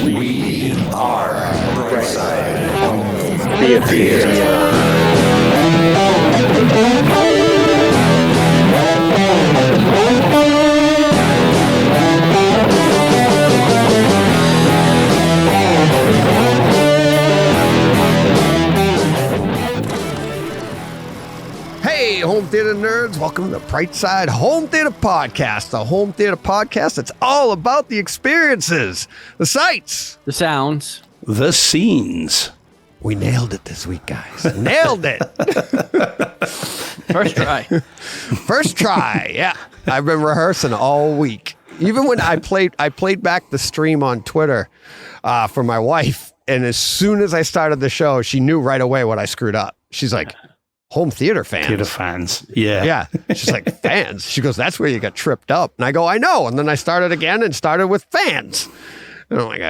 We are Brightside Home Theater. Hey, home theater nerds, welcome to the Brightside Home Theater Podcast, the home theater podcast that's all about the experiences, the sights, the sounds, the scenes. We nailed it this week, guys. Nailed it. First try. First try, yeah. I've been rehearsing all week. Even when I played back the stream on Twitter for my wife, and as soon as I started the show, she knew right away what I screwed up. She's like, home theater fans. Theater fans. Yeah. Yeah. She's like, fans. She goes, that's where you got tripped up. And I go, I know. And then I started again and started with fans. And I'm like,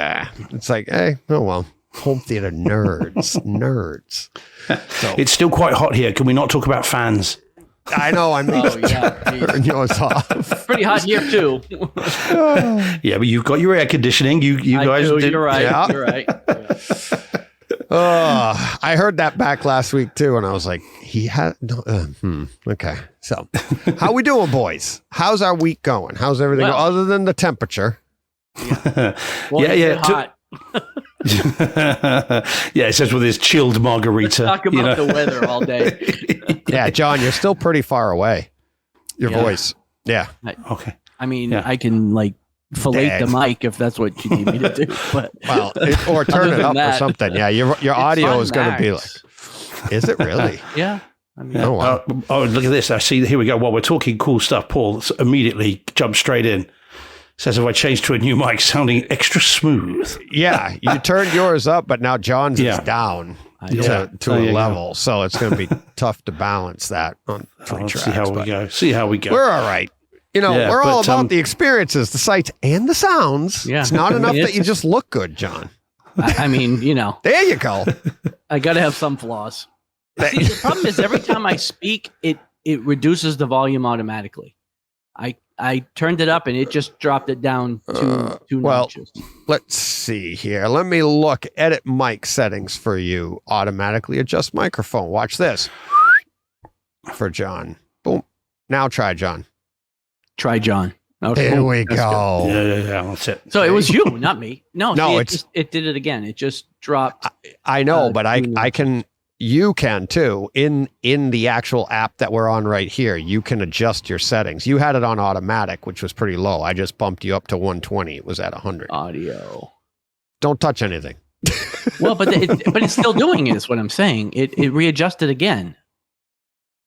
It's like, hey, oh well. Home theater nerds. Nerds. So, It's still quite hot here. Can we not talk about fans? I know. I mean, geez. yours off. Pretty hot here too. Yeah, but you've got your air conditioning. You guys do. did. You're right. Yeah. You're right. I heard that back last week too, and I was like, he had okay. So, how we doing, boys? How's our week going? How's everything Well, other than the temperature? Well, Yeah. Hot. Yeah, it says with his chilled margarita. Talk about the weather all day. Yeah, John, you're still pretty far away. Your voice. Yeah. Okay. I mean, Yeah. I can fillet Dad. the mic if that's what you need me to do. But Well, or turn it up or something. Yeah, your audio on is going to be like. Max. Is it really? Yeah. I mean, Oh, wow. Look at this. I see. Here we go. While we're talking cool stuff, Paul immediately jumps straight in. Says, if I change to a new mic, sounding extra smooth. Yeah, you turned yours up, but now John's is down to There a you level. So it's going to be tough to balance that on three tracks. See how we but go. See how we go. We're all right. You know, Yeah, we're all but, about the experiences, the sights, and the sounds. Yeah. It's not I enough mean, that you just look good, John. I mean, There you go. I got to have some flaws. See, the problem is every time I speak, it reduces the volume automatically. I turned it up and it just dropped it down two notches. Let's see here. Let me look. Edit mic settings for you. Automatically adjust microphone. Watch this. For John. Boom. Now try John. Try John. Okay. There we That's go. Yeah, that's it. good. So it was you, not me. No, No, it did it again. It just dropped. I know, but two I can. You can too. In the actual app that we're on right here, you can adjust your settings. You had it on automatic, which was pretty low. I just bumped you up to 120. It was at 100. Audio. Don't touch anything. Well, but it's still doing it. Is what I'm saying. It readjusted again.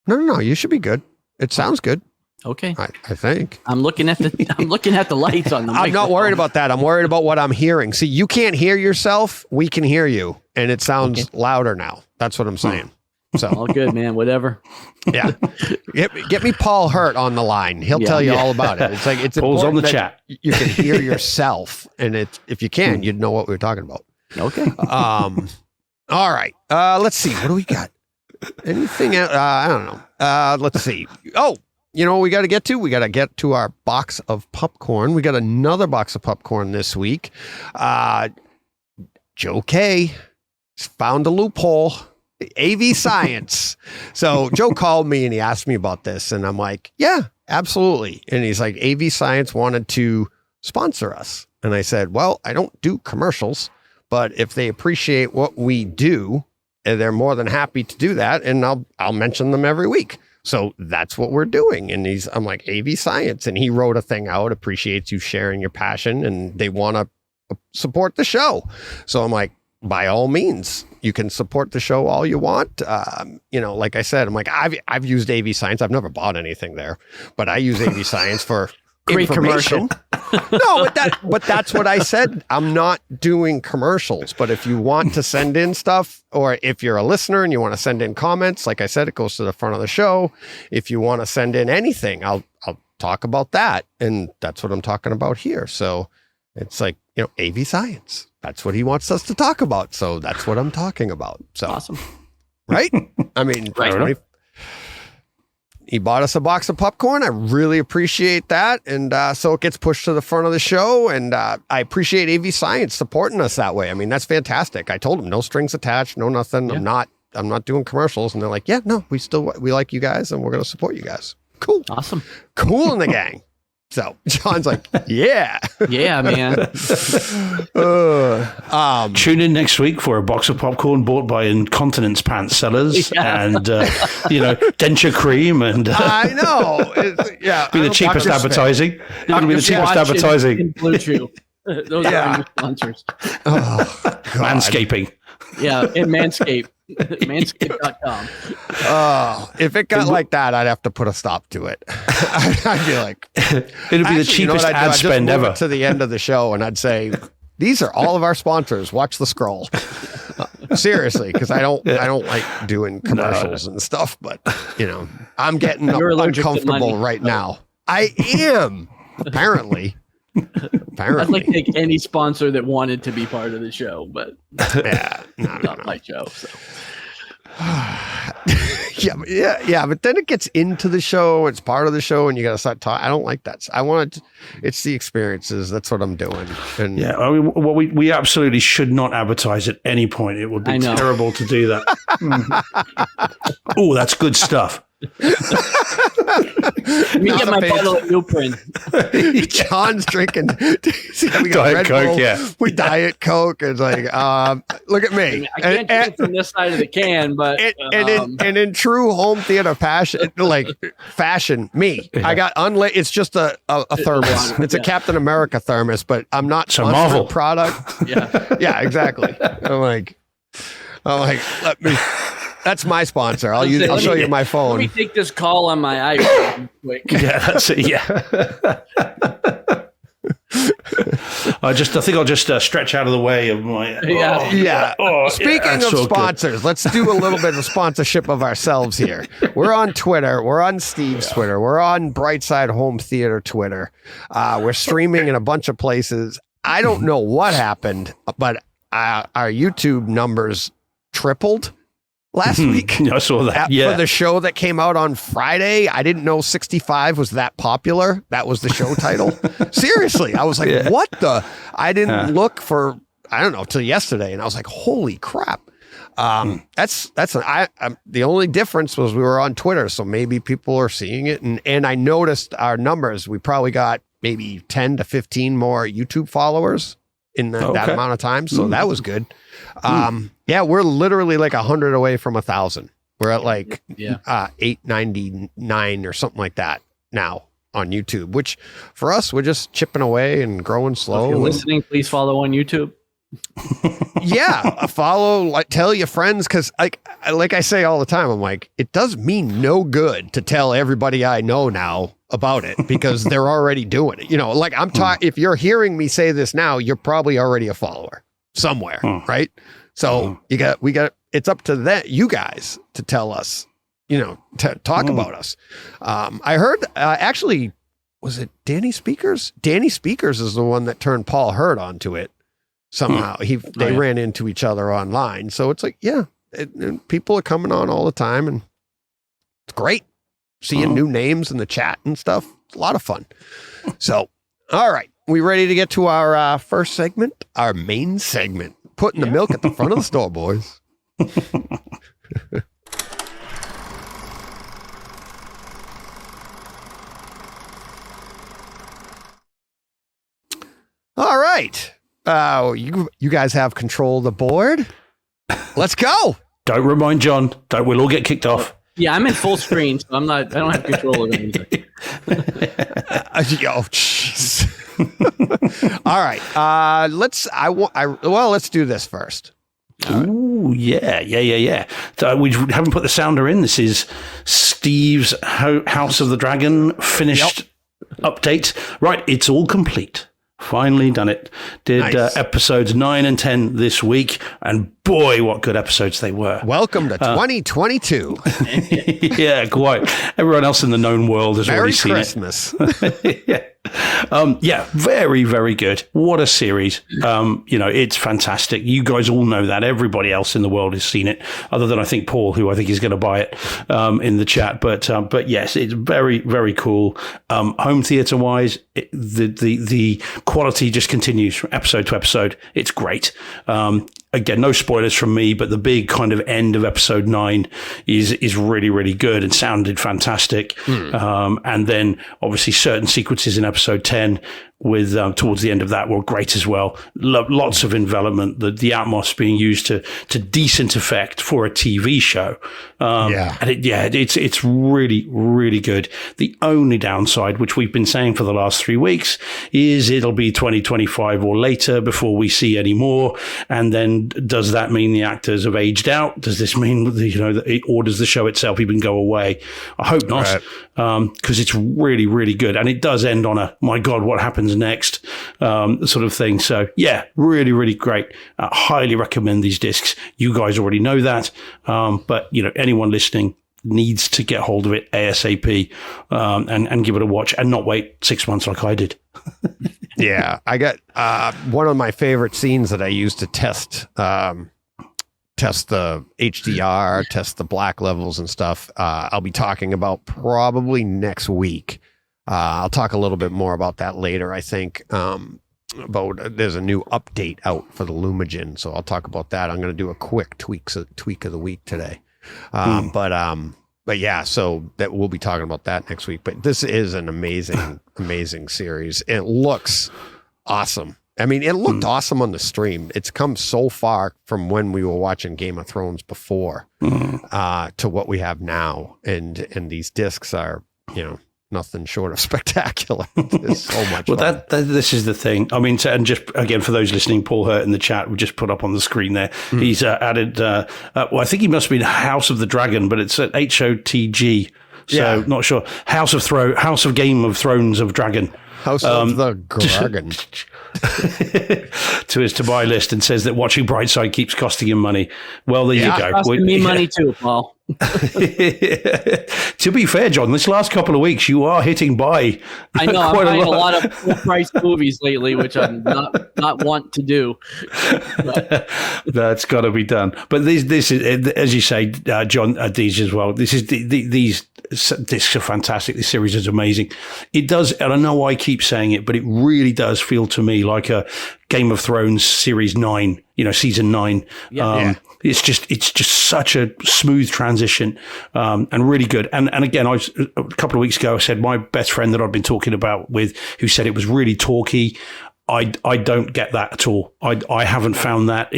No. You should be good. It sounds good. Okay. I think. I'm looking at the lights on the. I'm not worried about that. I'm worried about what I'm hearing. See, you can't hear yourself. We can hear you, and it sounds louder now. That's what I'm saying. So All good, man. Whatever. yeah, get me Paul Hurt on the line. He'll tell you all about it. It's like it's Paul's on the important chat. that you can hear yourself, and if you can, you'd know what we were talking about. Okay. All right. Let's see. What do we got? Anything? I don't know. Let's see. Oh, you know what we got to get to? We got to get to our box of popcorn. We got another box of popcorn this week. Joe K found a loophole. AV Science. So Joe called me and he asked me about this, and I'm like, yeah, absolutely. And he's like, AV Science wanted to sponsor us. And I said, well, I don't do commercials, but if they appreciate what we do, they're more than happy to do that. And I'll mention them every week. So that's what we're doing. And I'm like, AV Science. And he wrote a thing out, appreciates you sharing your passion, and they want to support the show. So I'm like, by all means, you can support the show all you want. Like I said, I'm like, I've used AV Science. I've never bought anything there, but I use AV Science for Great information. No, but that's what I said. I'm not doing commercials, but if you want to send in stuff, or if you're a listener and you want to send in comments, like I said, it goes to the front of the show. If you want to send in anything, I'll talk about that. And that's what I'm talking about here. So it's like, AV Science. That's what he wants us to talk about. So that's what I'm talking about. So Awesome. Right? I mean, Right. he bought us a box of popcorn. I really appreciate that. And so it gets pushed to the front of the show. And I appreciate AV Science supporting us that way. I mean, that's fantastic. I told them no strings attached, no nothing. Yeah. I'm not doing commercials. And they're like, yeah, no, we like you guys and we're going to support you guys. Cool. Awesome. Cool in the gang. So John's like, yeah. Yeah, man. Tune in next week for a box of popcorn bought by incontinence pants sellers and, denture cream. And I know. Be the cheapest advertising. It'll be the cheapest advertising. In Blue Chew. Those are our new sponsors. Oh, Manscaping. Yeah, and Manscaped. Manscaped.com. Oh, if it got like that, I'd have to put a stop to it. I'd be like, it'd be the cheapest ad spend ever. To the end of the show, and I'd say, these are all of our sponsors. Watch the scroll. Seriously, because I don't like doing commercials and stuff, but I'm getting uncomfortable right now. I am apparently. I'd like to take any sponsor that wanted to be part of the show, but not my show. So. yeah, but then it gets into the show. It's part of the show, and you got to start talking. I don't like that. It's the experiences. That's what I'm doing. And I mean, we absolutely should not advertise at any point. It would be terrible to do that. Oh, that's good stuff. Let me get my bottle of Blueprint. John's drinking. We got Diet Red Coke, Bull, yeah. We Diet Coke. It's like, look at me. I can't drink it from this side of the can, but and in true home theater fashion, me. Yeah. I got it's just a thermos. It's a Captain America thermos, but I'm not sponsoring Marvel product. Yeah, exactly. I'm like, let me. That's my sponsor. I'll show you my phone. Let me take this call on my iPhone quick. Yeah, that's it. Yeah. I think I'll just stretch out of the way of my. Speaking of sponsors, let's do a little bit of sponsorship of ourselves here. We're on Twitter. We're on Steve's Twitter. We're on Brightside Home Theater Twitter. We're streaming in a bunch of places. I don't know what happened, but our YouTube numbers tripled last week. I saw that. For the show that came out on Friday. I didn't know 65 was that popular. That was the show title. Seriously. I was like, what the? I didn't look for, I don't know, till yesterday. And I was like, holy crap. The only difference was we were on Twitter. So maybe people are seeing it. And I noticed our numbers. We probably got maybe 10 to 15 more YouTube followers in that amount of time. So that was good. We're literally like 100 away from 1,000. We're at like 899 or something like that now on YouTube, which for us, we're just chipping away and growing slow. If you're listening, please follow on YouTube. Follow, tell your friends, because like I say all the time, I'm like, it does mean no good to tell everybody I know now about it because they're already doing it. I'm talking. If you're hearing me say this now, you're probably already a follower somewhere, right? So we got. It's up to you guys to tell us, to talk about us. I heard actually, was it Danny Speakers? Danny Speakers is the one that turned Paul Hurd onto it. Somehow they ran into each other online. So it's like, people are coming on all the time and it's great. Seeing new names in the chat and stuff. It's a lot of fun. So, all right. We ready to get to our first segment, our main segment, putting the milk at the front of the store, boys. All right. You guys have control of the board. Let's go. Don't remind John. We'll all get kicked off. Yeah, I'm in full screen, so I don't have control of anything. Jeez. All right. Let's do this first. Ooh, yeah. So we haven't put the sounder in. This is Steve's House of the Dragon finished update. Right, it's all complete. Finally done it. Did nice. Episodes 9 and 10 this week. And boy, what good episodes they were. Welcome to 2022. Yeah, quite. Everyone else in the known world has Merry already seen Christmas. it. Yeah. Yeah, very, very good. What a series. It's fantastic. You guys all know that. Everybody else in the world has seen it, other than I think Paul, who I think is going to buy it in the chat. But yes, it's very, very cool. Home theater wise, the quality just continues from episode to episode. It's great. Again, no spoilers from me, but the big kind of end of episode 9 is really, really good and sounded fantastic. And then obviously certain sequences in episode 10 with towards the end of that were great as well. Lots of envelopment, the Atmos being used to decent effect for a TV show. And it's really, really good. The only downside, which we've been saying for the last 3 weeks, is it'll be 2025 or later before we see any more. And then does that mean the actors have aged out? Does this mean, or does the show itself even go away? I hope not, because it's really, really good. And it does end on a, my God, what happens next sort of thing. So yeah, really, really great. Highly recommend these discs. You guys already know that. But anyone listening needs to get hold of it ASAP and give it a watch and not wait 6 months like I did. Yeah, I got one of my favorite scenes that I used to test the HDR, test the black levels and stuff. I'll be talking about probably next week. I'll talk a little bit more about that later, I think. There's a new update out for the Lumigen, so I'll talk about that. I'm going to do a quick tweak of the week today. But yeah, so that we'll be talking about that next week. But this is an amazing, amazing series. It looks awesome. I mean, it looked awesome on the stream. It's come so far from when we were watching Game of Thrones before to what we have now. And these discs are, nothing short of spectacular. There's so much. Well, this is the thing. I mean, and just again for those listening, Paul Hurt in the chat, we just put up on the screen there. He's added. I think he must have been House of the Dragon, but it's at HOTG. So not sure. House of Game of Thrones of Dragon. House of the Dragon. To his to buy list, and says that watching Brightside keeps costing him money. Well, there you go. Costing me money too, Paul. To be fair, John, this last couple of weeks you are hitting buy. I know I'm buying a lot of full price movies lately, which I'm not want to do. But. That's got to be done. But this is, as you say, John, Deej as well. This is these discs are fantastic. This series is amazing. It does, and I know I keep saying it, but it really does feel to me like a Game of Thrones series 9. Season 9. Yeah. It's just such a smooth transition and really good. And again, a couple of weeks ago, I said my best friend that I've been talking about with, who said it was really talky. I don't get that at all. I haven't found that.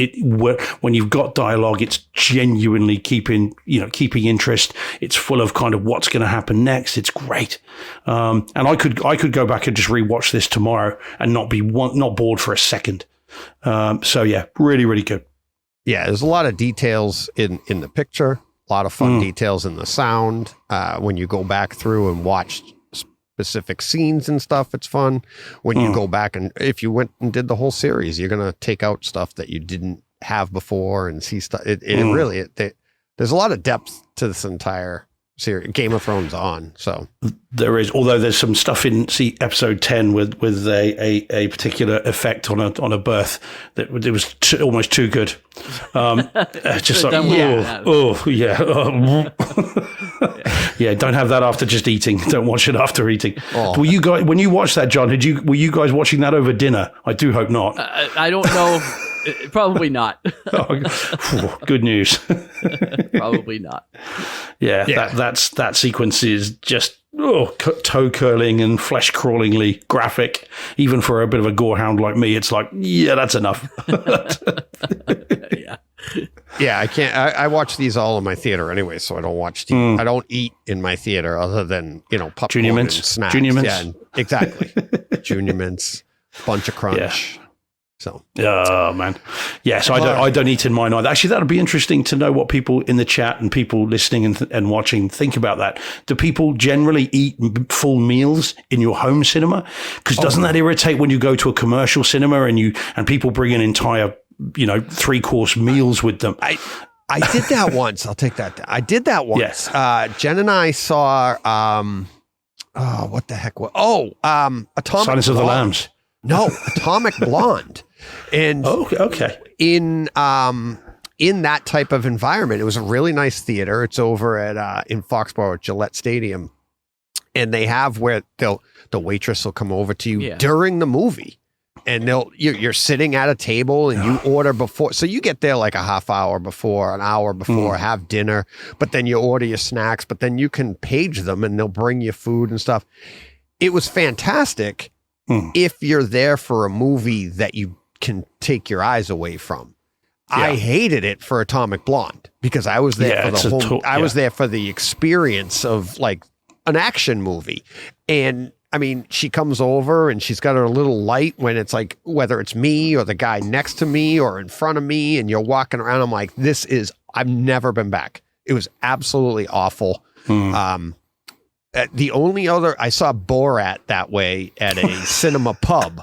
When you've got dialogue, it's genuinely keeping interest. It's full of kind of what's going to happen next. It's great. And I could go back and just rewatch this tomorrow and not bored for a second. So yeah, really, really good. Yeah, there's a lot of details in the picture, a lot of fun details in the sound. When you go back through and watch specific scenes and stuff, it's fun. When you go back and if you went and did the whole series, you're going to take out stuff that you didn't have before and see stuff. There's a lot of depth to this entire series. Game of Thrones on. So there is, although there's some stuff in episode 10 with a particular effect on a birth that it was almost too good. Just like yeah, don't have that after just eating. Don't watch it after eating. Were you guys, when you watched that, John? Were you guys watching that over dinner? I do hope not. I don't know. Probably not. Good news. Probably not. Yeah. That sequence is just toe curling and flesh crawlingly graphic. Even for a bit of a gorehound like me, it's like, yeah, that's enough. Yeah, I can't. I watch these all in my theater anyway, so I don't watch. I don't eat in my theater other than popcorn Junior mints, and snacks. Junior mints. Yeah, exactly. Junior mints, bunch of crunch. Yeah. So, oh man, yes, I don't eat in mine either. Actually, that would be interesting to know what people in the chat and people listening and watching think about that. Do people generally eat full meals in your home cinema? Because doesn't that irritate when you go to a commercial cinema and people bring an entire 3-course meals with them. I did that once. I'll take that. I did that once. Yes. Jen and I saw, what the heck? Atomic Silence of the Lambs. No, Atomic Blonde. And okay. In that type of environment, it was a really nice theater. It's over at in Foxborough at Gillette Stadium. And they have where the waitress will come over to you during the movie. And you're sitting at a table and you order before. So you get there like a half hour before, an hour before, have dinner, but then you order your snacks, but then you can page them and they'll bring you food and stuff. It was fantastic if you're there for a movie that you can take your eyes away from. Yeah. I hated it for Atomic Blonde because I was there for the whole, I was there for the experience of like an action movie. And I mean, she comes over and she's got her little light when it's like, whether it's me or the guy next to me or in front of me and you're walking around, I'm like, I've never been back. It was absolutely awful. The only other, I saw Borat that way at a cinema pub.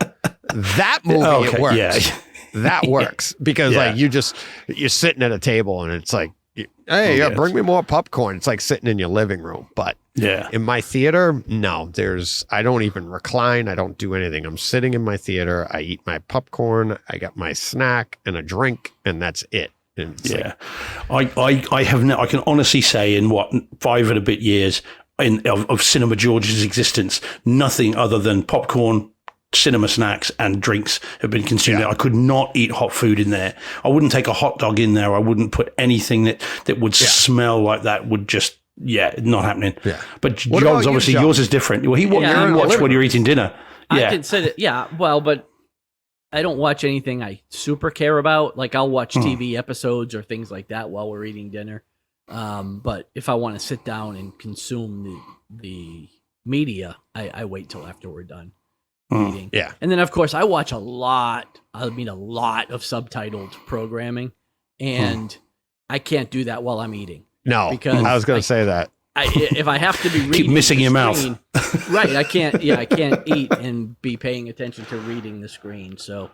That movie, it works. Yeah. That works because like you're sitting at a table and it's like, hey, bring me more popcorn. It's like sitting in your living room. But in my theater, no, I don't even recline. I don't do anything. I'm sitting in my theater. I eat my popcorn. I got my snack and a drink, and that's it. And I can honestly say in 5 and a bit years of Cinema George's existence, nothing other than popcorn, cinema snacks and drinks have been consumed there. I could not eat hot food in there. I wouldn't take a hot dog in there. I wouldn't put anything that would smell like that. Would just not happening. But John's obviously yours is different. Well, you watch when you're eating dinner. I consider but I don't watch anything I super care about. Like I'll watch TV episodes or things like that while we're eating dinner. But if I want to sit down and consume the media, I wait till after we're done eating. Yeah. And then of course I watch a lot of subtitled programming, and I can't do that while I'm eating. No, because I was going to say that. If I have to be reading, keep missing your mouth. Right. I can't eat and be paying attention to reading the screen. So,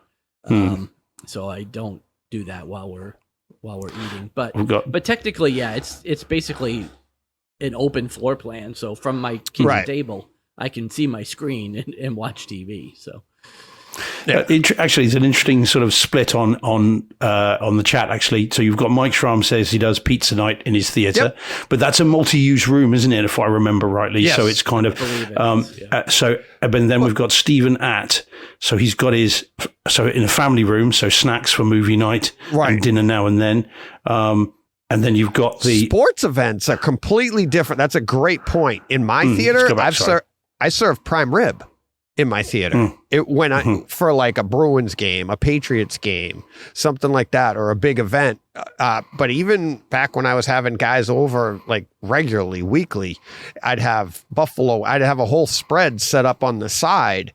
so I don't do that while we're eating. But technically, it's basically an open floor plan. So from my kitchen table, I can see my screen and watch TV. So. Actually, it's an interesting sort of split on the chat. Actually, so you've got Mike Schramm says he does pizza night in his theater, but that's a multi-use room, isn't it? If I remember rightly, so it's kind of but then we've got Stephen so he's got his in a family room, so snacks for movie night and dinner now and then. And then you've got the sports events are completely different. That's a great point. In my theater, I serve prime rib. In my theater, for like a Bruins game, a Patriots game, something like that, or a big event. But even back when I was having guys over like regularly, weekly, I'd have buffalo. I'd have a whole spread set up on the side.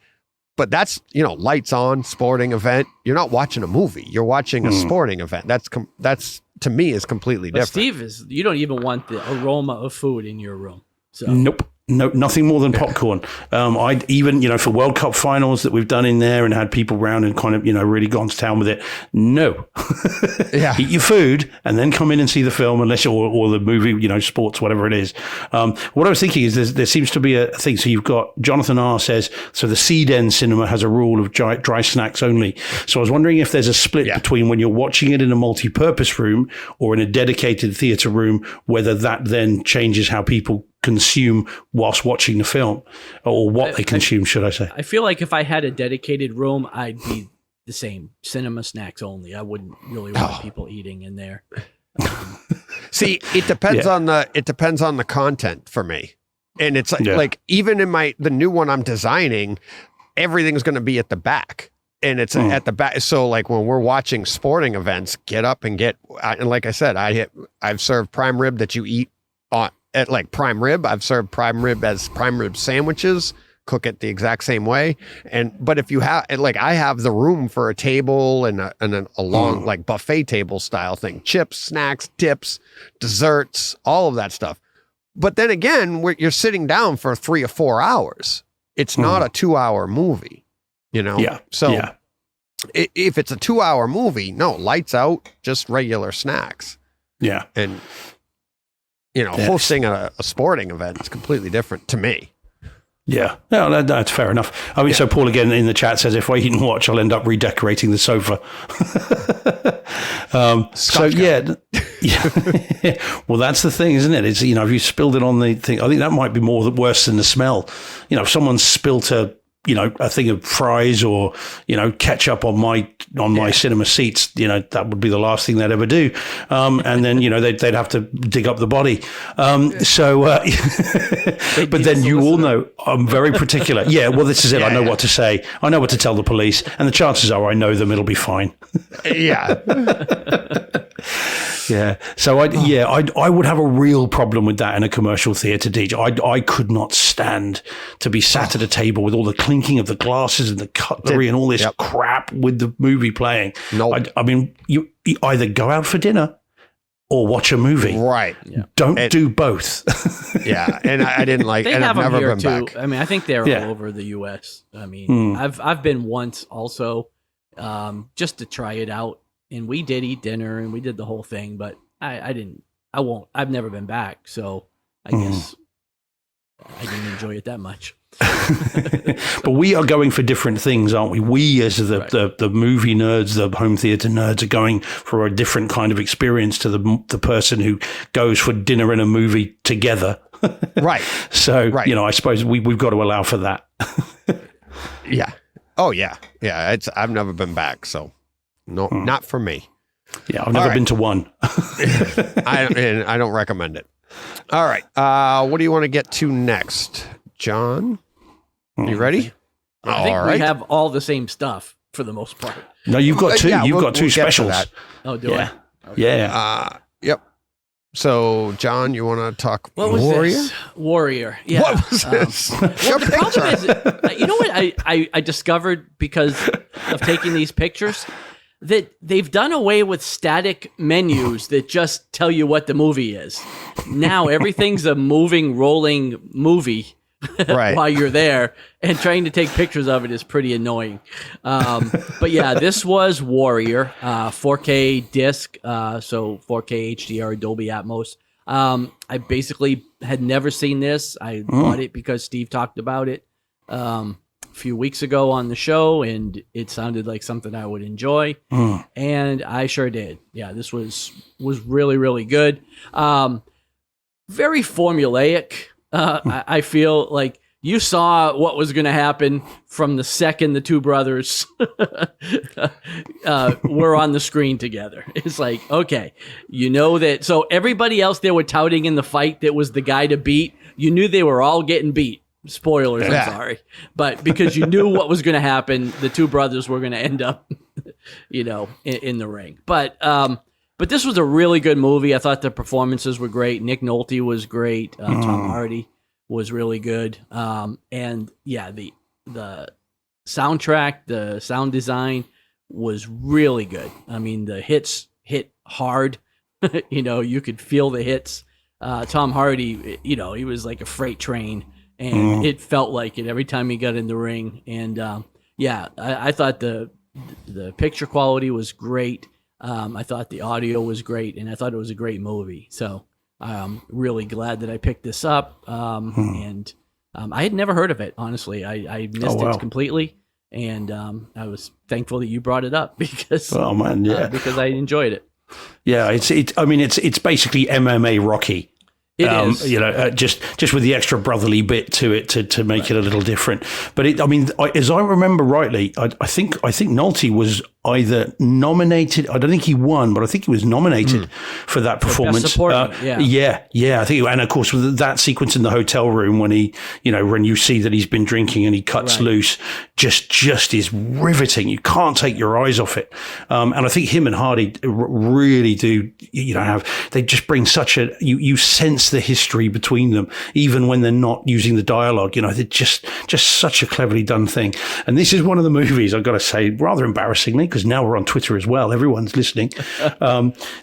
But that's lights on, sporting event. You're not watching a movie. You're watching a sporting event. That's to me is completely different. Steve, you don't even want the aroma of food in your room. So. Nope. No, nothing more than popcorn. I'd even, for World Cup finals that we've done in there and had people round and kind of, really gone to town with it. No. Eat your food and then come in and see the film unless or the movie, sports, whatever it is. What I was thinking is there seems to be a thing. So you've got Jonathan R says, so the Seed End cinema has a rule of dry snacks only. So I was wondering if there's a split between when you're watching it in a multi-purpose room or in a dedicated theater room, whether that then changes how people consume whilst watching the film, or what they consume, should I say. I feel like if I had a dedicated room, I'd be the same, cinema snacks only. I wouldn't really want people eating in there. See, it depends on the content for me. And it's like even in the new one I'm designing, everything's going to be at the back. And it's at the back. So like when we're watching sporting events, get up and and like I said, I've served prime rib that you eat at like prime rib. I've served prime rib as prime rib sandwiches, cook it the exact same way. But if you have, I have the room for a table and a long like buffet table style thing, chips, snacks, dips, desserts, all of that stuff. But then again, you're sitting down for 3 or 4 hours. It's not a 2-hour movie, Yeah. So If it's a 2-hour movie, no, lights out, just regular snacks. Yeah. And, hosting a sporting event is completely different to me. Yeah, no, that's fair enough. I mean, so Paul again in the chat says, if I eat and watch, I'll end up redecorating the sofa. Well, that's the thing, isn't it? It's, if you spilled it on the thing, I think that might be worse than the smell. If someone spilt a thing of fries or, ketchup on my cinema seats, that would be the last thing they'd ever do. And then, they'd have to dig up the body. But then you all know I'm very particular. Yeah, well, this is it. I know what to say. I know what to tell the police. And the chances are I know them. It'll be fine. Yeah. Yeah. So I would have a real problem with that in a commercial theatre, DJ. I could not stand to be sat at a table with all the clinking of the glasses and the cutlery and all this crap with the movie playing. No, I mean, you either go out for dinner or watch a movie. Right. Yeah. Don't do both. Yeah. And I didn't like, they and have I've never them here been too. back. I mean, I think they're all over the US. I mean, I've been once also, just to try it out. And we did eat dinner and we did the whole thing, but I've never been back. So I guess I didn't enjoy it that much. But we are going for different things, aren't we? We, as the movie nerds, the home theater nerds, are going for a different kind of experience to the person who goes for dinner and a movie together. Right. So, I suppose we've got to allow for that. Yeah. Oh, yeah. Yeah. I've never been back. So no, not for me. Yeah. I've never been to one. I don't recommend it. All right. What do you want to get to next, John? You ready? I think we have all the same stuff for the most part. No, you've got two. You've got two specials. Oh, do I? Okay. Yeah. Yep. So, John, you want to talk Warrior? This? Warrior. Yeah. What was this? Well, the problem is, you know what I discovered because of taking these pictures? That they've done away with static menus that just tell you what the movie is. Now everything's a moving, rolling movie while you're there, and trying to take pictures of it is pretty annoying. But yeah, this was Warrior, 4K disc, so 4K HDR, Dolby Atmos. I basically had never seen this. I bought it because Steve talked about it a few weeks ago on the show, and it sounded like something I would enjoy, and I sure did. Yeah, this was really, really good. Very formulaic. I feel like you saw what was going to happen from the second the two brothers were on the screen together. It's like, okay, that. So everybody else they were touting in the fight that was the guy to beat, you knew they were all getting beat. Spoilers, I'm sorry. But because you knew what was going to happen, the two brothers were going to end up, in the ring. But this was a really good movie. I thought the performances were great. Nick Nolte was great. Tom Hardy was really good. And yeah, the soundtrack, the sound design was really good. I mean, the hits hit hard. You could feel the hits. Tom Hardy, he was like a freight train. And it felt like it every time he got in the ring. And I thought the picture quality was great. I thought the audio was great, and I thought it was a great movie. So I'm really glad that I picked this up. And I had never heard of it, honestly. I missed it completely. And I was thankful that you brought it up because because I enjoyed it. Yeah, it's basically MMA Rocky. It is. Just with the extra brotherly bit to it to make it a little different. But as I remember rightly, I think Nolte was either nominated. I don't think he won, but I think he was nominated for that performance. Best supporting, I think, and of course with that sequence in the hotel room when he, when you see that he's been drinking and he cuts loose, just is riveting. You can't take your eyes off it. And I think him and Hardy really do, they just bring such you sense the history between them, even when they're not using the dialogue. They're just such a cleverly done thing. And this is one of the movies, I've got to say, rather embarrassingly, because now we're on Twitter as well, everyone's listening.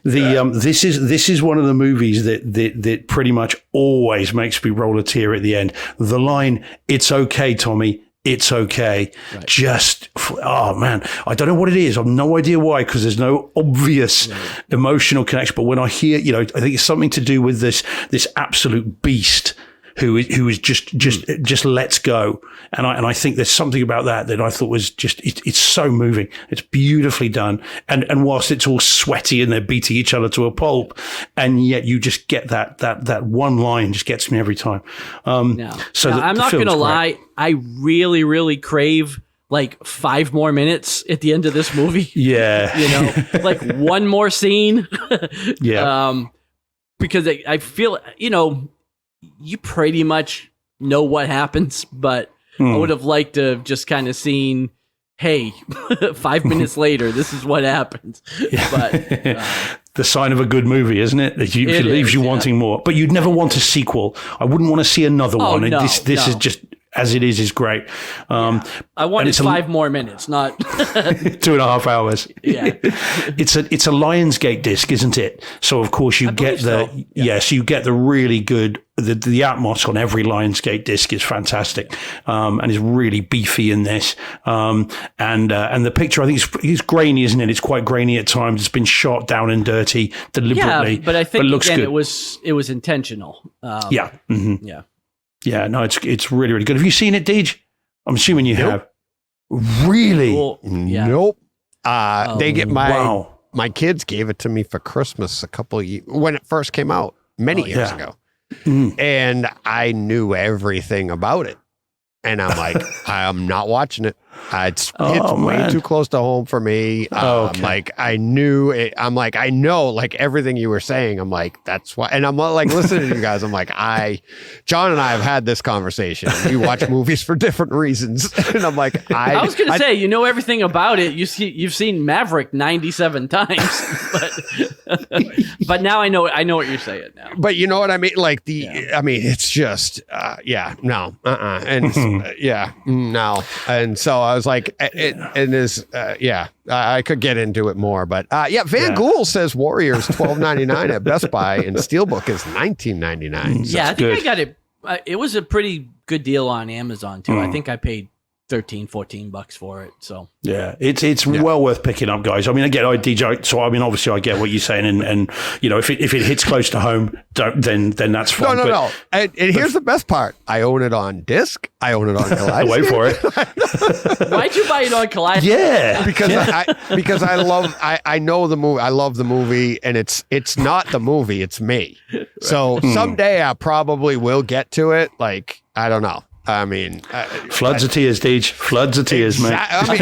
This is one of the movies that pretty much always makes me roll a tear at the end. The line, "It's okay, Tommy. It's Okay. Right. Just, oh man, I don't know what it is. I've no idea why, because there's no obvious emotional connection. But when I hear, I think it's something to do with this absolute beast who is just lets go. And I think there's something about that I thought was just, it's so moving. It's beautifully done. And whilst it's all sweaty and they're beating each other to a pulp, and yet you just get that one line just gets me every time. So I'm not going to lie. I really, really crave like 5 more minutes at the end of this movie. Yeah. Like one more scene. Yeah. Because I feel, you pretty much know what happens, but I would have liked to have just kind of seen, hey, 5 minutes later, this is what happens. But the sign of a good movie, isn't it? That it leaves you wanting more. But you'd never want a sequel. I wouldn't want to see another one. No, this is just, as it is great. I wanted 5 more minutes, not 2.5 hours. Yeah. It's a Lionsgate disc, isn't it? So of course you get so you get the really good the Atmos on every Lionsgate disc is fantastic, and is really beefy in this. And the picture, I think it's grainy, isn't it? It's quite grainy at times. It's been shot down and dirty deliberately. Yeah, but I think looks again, good. it was intentional. Yeah. Mm-hmm. Yeah. Yeah, no, it's really, really good. Have you seen it, Deej? I'm assuming you have. Really? Well, yeah. Nope. They get wow. My kids gave it to me for Christmas a couple of years when it first came out many years ago. And I knew everything about it. And I'm like, I'm not watching it. It's way too close to home for me. Okay. Like I knew it. I'm like, I know like everything you were saying. I'm like, that's why. And I'm like, listening to you guys. I'm like, John and I have had this conversation. We watch movies for different reasons. And I'm like, I was going to say, you know everything about it. You've seen Maverick 97 times, but now I know what you're saying now. But you know what I mean? Like I mean, it's just, no, and no. And so I was like, it is, I could get into it more, but Van Gool says Warriors $12.99 at Best Buy and Steelbook is $19.99. So. Yeah, I think I got it. It was a pretty good deal on Amazon too. I think I paid $13-14 for it. So yeah, it's well worth picking up, guys. I mean, again, I DJ, so I mean, obviously, I get what you're saying, and if it hits close to home, then that's fine. No. And here's the best part: I own it on disc. I own it on Kaleidescape. Wait for it. Why'd you buy it on Kaleidescape? Yeah, because I know the movie. I love the movie, and it's not the movie; it's me. So someday I probably will get to it. Like I don't know. I mean, floods of tears, Deej. Floods of tears, mate. I mean,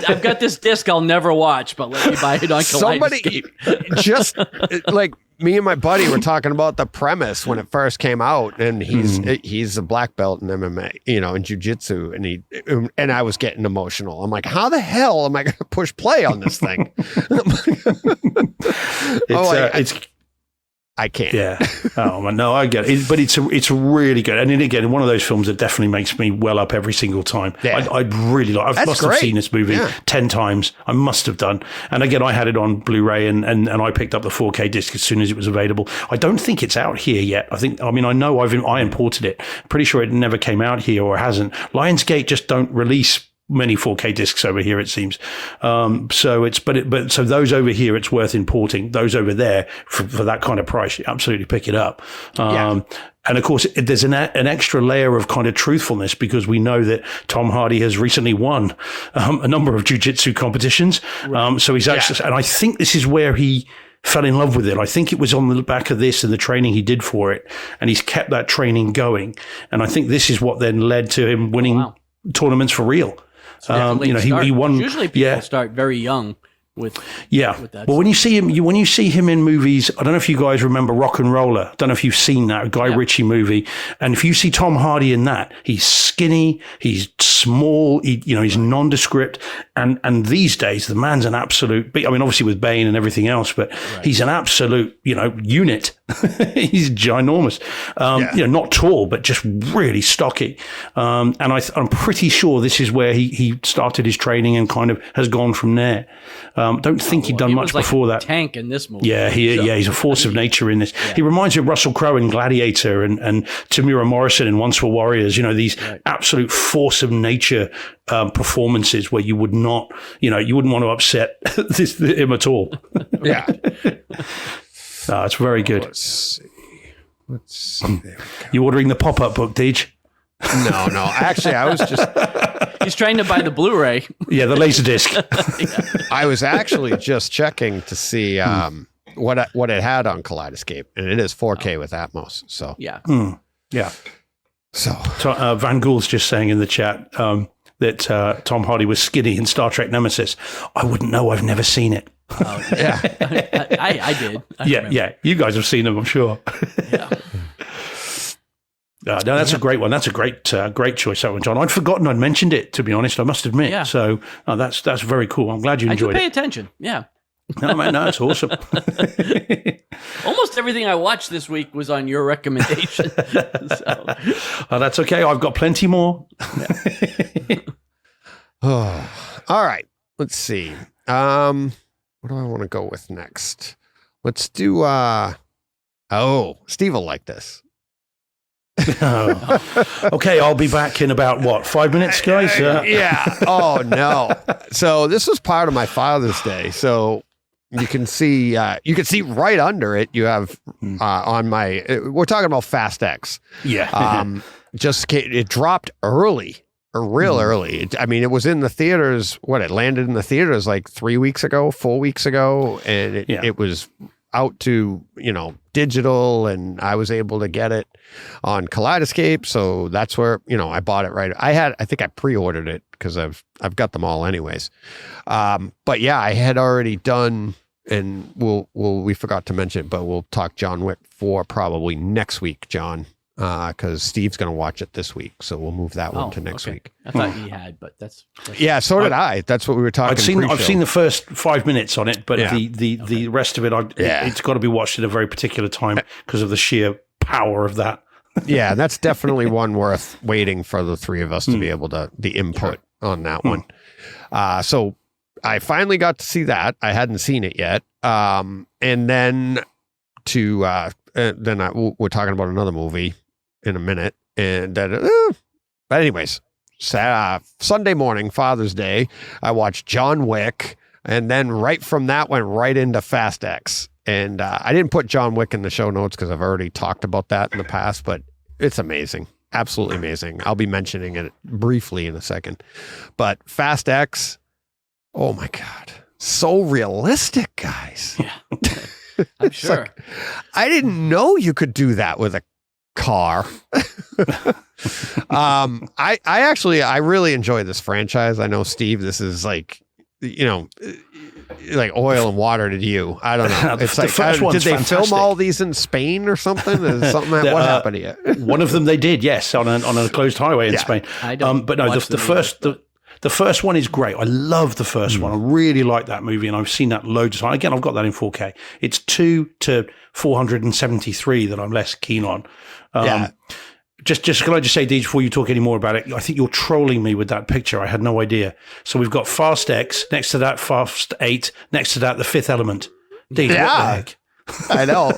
I've got this disc I'll never watch, but let me buy it on Kaleidescape. Somebody just like me and my buddy were talking about the premise when it first came out, and he's a black belt in MMA, in jiu-jitsu, and I was getting emotional. I'm like, how the hell am I going to push play on this thing? I can't. Yeah. Oh no, I get it. But it's really good. And again, one of those films that definitely makes me well up every single time. Yeah. I'd really like. I must have seen this movie 10 times. I must have done. And again, I had it on Blu-ray, and I picked up the 4K disc as soon as it was available. I don't think it's out here yet. I know I imported it. Pretty sure it never came out here or hasn't. Lionsgate just don't release many 4K discs over here, it seems. So those over here, it's worth importing. Those over there, for that kind of price, you absolutely pick it up. And of course, there's an extra layer of kind of truthfulness, because we know that Tom Hardy has recently won a number of jiu-jitsu competitions. So he's actually, and I think this is where he fell in love with it. I think it was on the back of this and the training he did for it, and he's kept that training going. And I think this is what then led to him winning tournaments for real. He won. Usually people start very young with that. Well, when you see him in movies, I don't know if you guys remember Rock and Roller. I don't know if you've seen that Guy Ritchie movie. And if you see Tom Hardy in that, he's skinny, he's small, he's nondescript. And these days, the man's an absolute, obviously with Bane and everything else, but he's an absolute, unit. He's ginormous. Not tall, but just really stocky. And I'm pretty sure this is where he started his training and kind of has gone from there. Don't think he'd done much before that. Tank in this movie. Yeah, he's a force of nature in this. Yeah. He reminds me of Russell Crowe in Gladiator and Tamura Morrison in Once Were Warriors. These absolute force of nature performances where you would not, you wouldn't want to upset him at all. Yeah. It's very good. Let's see. You ordering the pop-up book, Deej? No. Actually, I was just... He's trying to buy the Blu-ray. Yeah, the Laserdisc. Yeah. I was actually just checking to see what it had on Kaleidescape, and it is 4K with Atmos. So yeah. Yeah. So Van Gould's just saying in the chat that Tom Hardy was skinny in Star Trek Nemesis. I wouldn't know. I've never seen it. Oh, yeah. I did. Yeah. You guys have seen them, I'm sure. Yeah. No, that's a great one. That's a great choice, that one, John. I'd forgotten I'd mentioned it, to be honest, I must admit. Yeah. So that's very cool. I'm glad you enjoyed I do pay it. attention. Yeah. No, man, no, it's awesome. Almost everything I watched this week was on your recommendation. So. That's okay. I've got plenty more. all right. Let's see. What do I want to go with next? Let's do Steve will like this. Okay, I'll be back in about 5 minutes, guys? Yeah. Oh no. So this was part of my Father's Day. So you can see right under it. You have on my. We're talking about Fast X. Yeah. It dropped early. Real early. It was in the theaters. It landed in the theaters like 4 weeks ago, and it was out to digital, and I was able to get it on Kaleidescape. So that's where I bought it. Right. I think I pre-ordered it because I've got them all anyways. But yeah, I had already done, and we forgot to mention it, but we'll talk John Wick 4 probably next week, John. Because Steve's going to watch it this week, so we'll move that one to next week. I thought he had, but that's yeah. So did I. That's what we were talking. I've seen the first 5 minutes on it, but the rest of it, it's got to be watched at a very particular time because of the sheer power of that. Yeah, that's definitely one worth waiting for the three of us to be able to the input on that one. So I finally got to see that. I hadn't seen it yet, and then we're talking about another movie in a minute, and but anyways, Sunday morning, Father's Day, I watched John Wick, and then right from that went right into Fast X. And I didn't put John Wick in the show notes because I've already talked about that in the past, but it's amazing, absolutely amazing. I'll be mentioning it briefly in a second, but Fast X, oh my god, so realistic, guys. Yeah. I'm sure. I didn't know you could do that with a car. I really enjoy this franchise. I know, Steve, this is like oil and water to you. I don't know. It's like, did they film all these in Spain or something? Is something what happened to you? One of them they did, yes, on a closed highway in Spain. I don't but no, the first one is great. I love the first one. I really like that movie, and I've seen that loads of times. Again, I've got that in 4K. It's 2 to 473 that I'm less keen on. Just can I just say, Deej, before you talk any more about it, I think you're trolling me with that picture. I had no idea. So we've got Fast X, next to that Fast 8, next to that The Fifth Element. Deej, what the heck? I know.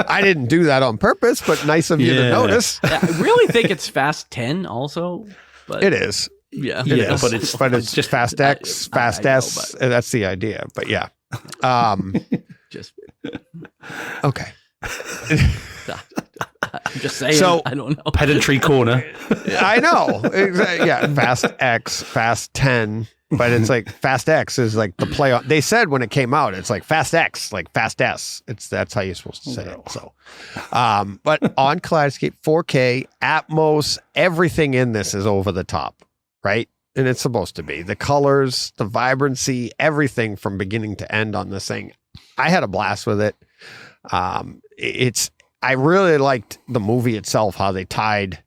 I didn't do that on purpose, but nice of you to notice. I really think it's Fast 10 also. But it is. Yeah. But it's just Fast X, Fast S. That's the idea. But yeah. Just okay. I'm just saying. So, I don't know. Pedantry corner. I know. Exactly. Yeah. Fast X, Fast 10. But it's like Fast X is like the play on. They said when it came out, it's like Fast X, like Fast S. That's how you're supposed to say it. So, but on Kaleidescape, 4K, Atmos, everything in this is over the top, right? And it's supposed to be. The colors, the vibrancy, everything from beginning to end on this thing. I had a blast with it. I really liked the movie itself, how they tied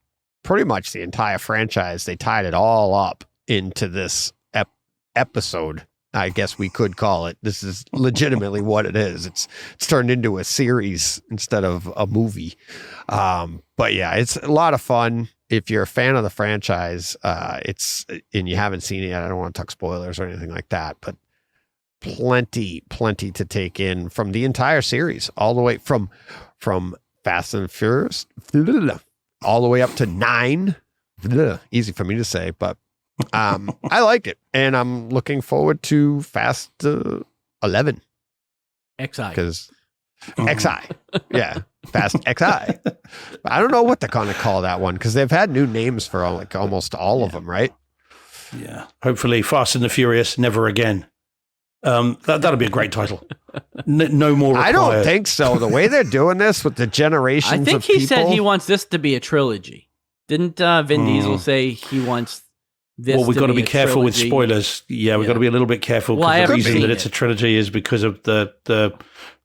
pretty much the entire franchise. They tied it all up into this episode I guess we could call it. This is legitimately what it is. It's turned into a series instead of a movie. But yeah, it's a lot of fun. If you're a fan of the franchise, and you haven't seen it yet, I don't want to talk spoilers or anything like that, but plenty to take in from the entire series, all the way from Fast and Furious, all the way up to 9. Easy for me to say, but I like it, and I'm looking forward to Fast 11. XI. Because XI. Yeah. Fast XI. I don't know what they're going to call that one, because they've had new names for almost all of them, right? Yeah. Hopefully Fast and the Furious Never Again. That'll be a great title. No more required. I don't think so. The way they're doing this with the generations of people. I think he said he wants this to be a trilogy. Didn't Vin Diesel say he wants this Well, we've got to be careful with trilogy? spoilers. Yeah, we've got to be a little bit careful, Well, I because the haven't reason seen that it's a trilogy is because of the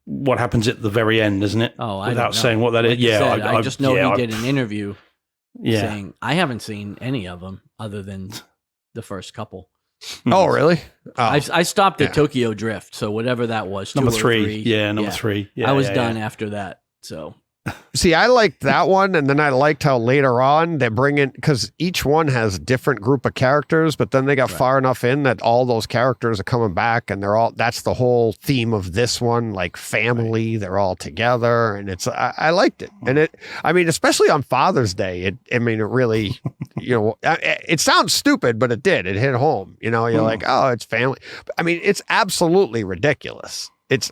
what happens at the very end, isn't it? Oh, I Without don't know. saying what that is. Like you Yeah, said, I just know he did an interview Yeah. saying, I haven't seen any of them other than the first couple. Oh, really? Oh, I stopped at yeah. Tokyo Drift, so whatever that was. Number 2 or 3. 3. Yeah, number 3. Yeah, I was yeah, done yeah. after that. So see, I liked that one, and then I liked how later on they bring in, because each one has a different group of characters, but then they got far enough in that all those characters are coming back, and that's the whole theme of this one, like family, they're all together, and I liked it. And especially on Father's Day, it really, it sounds stupid, but it hit home. You're like, oh, it's family. It's absolutely ridiculous. It's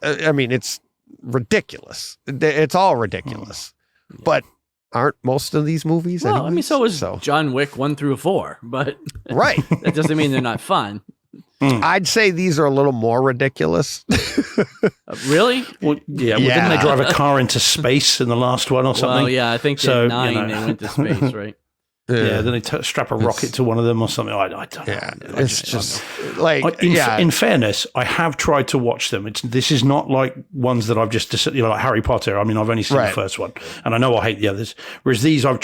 ridiculous. It's all ridiculous. But aren't most of these movies? well, anyways? so is John Wick 1 through 4, but Right. that doesn't mean they're not fun. I'd say these are a little more ridiculous. Really? Well, yeah. Well, didn't they drive a car into space in the last one or something? Well, yeah, I think So, in 9 they went to space, right? Yeah, then they strap a rocket to one of them or something. I don't know. Yeah, it's just like In fairness, I have tried to watch them. This is not like ones that I've just like Harry Potter. I've only seen the first one, and I know I hate the others. Whereas these, I have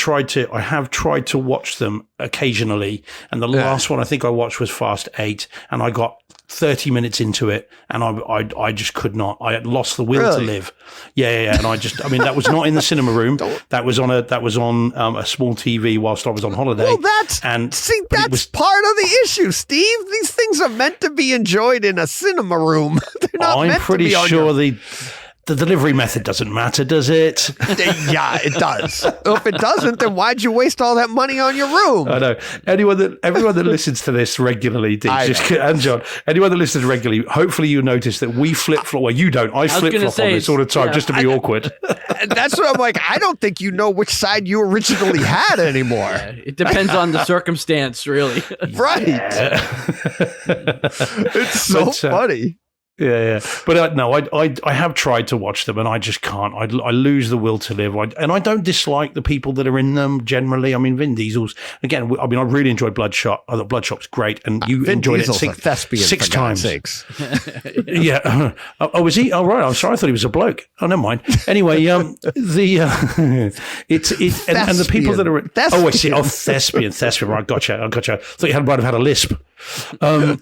tried to watch them occasionally. And the last one I think I watched was Fast 8, and I got 30 minutes into it, and I just could not. I had lost the will to live. Yeah. And that was not in the cinema room. That was on a small TV whilst I was on holiday. Well, that's part of the issue, Steve. These things are meant to be enjoyed in a cinema room. They're not meant to be on sure the delivery method doesn't matter, does it? Yeah, it does. If it doesn't, then why'd you waste all that money on your room? I know. Everyone that listens to this regularly, and John, anyone that listens regularly, hopefully you notice that we flip-flop. Well, you don't. I flip-flop on this all the time just to be awkward. That's what I'm like. I don't think you know which side you originally had anymore. Yeah, it depends on the circumstance, really. Right. It's so funny. Yeah. But I have tried to watch them, and I just can't. I lose the will to live. And I don't dislike the people that are in them generally. Vin Diesel's, again, I really enjoyed Bloodshot. I thought Bloodshot was great, and you Vin enjoyed Diesel's it a thespian, six for God's times. Sakes. Yeah. Oh, was he? Oh, right. I'm sorry. I thought he was a bloke. Oh, never mind. Anyway, and the people that are Thespian. Oh, I see. Oh, thespian. Right. Gotcha. I thought might have had a lisp. So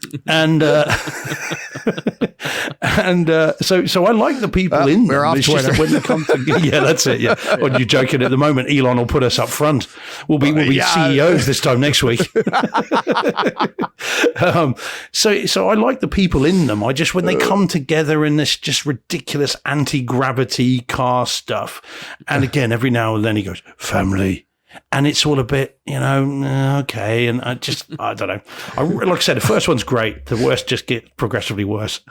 I like the people in we're them. off It's just Twitter. that when they come to, yeah, that's it. Yeah. Oh, you're joking. At the moment, Elon will put us up front. We'll be CEOs this time next week. So I like the people in them. When they come together in this just ridiculous anti-gravity car stuff, and again, every now and then he goes, family. And it's all a bit, okay. And I don't know. Like I said, the first one's great. The worst just get progressively worse.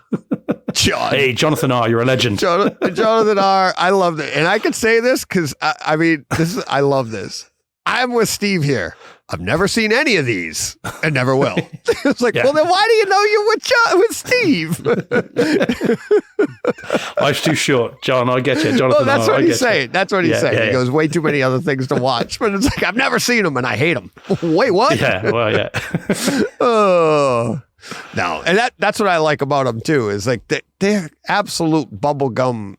Hey, Jonathan R., you're a legend. Jonathan R., I love it. And I can say this because, I love this. I'm with Steve here. I've never seen any of these and never will. It's like, well, then why do you know you're with Steve? Life's too short. John, I get you. Jonathan, that's what he's saying. That's what he's saying. Yeah. He goes, way too many other things to watch. But it's like, I've never seen them and I hate them. Wait, what? Yeah, well, yeah. Oh. No, and that's what I like about them too, is like they're absolute bubblegum,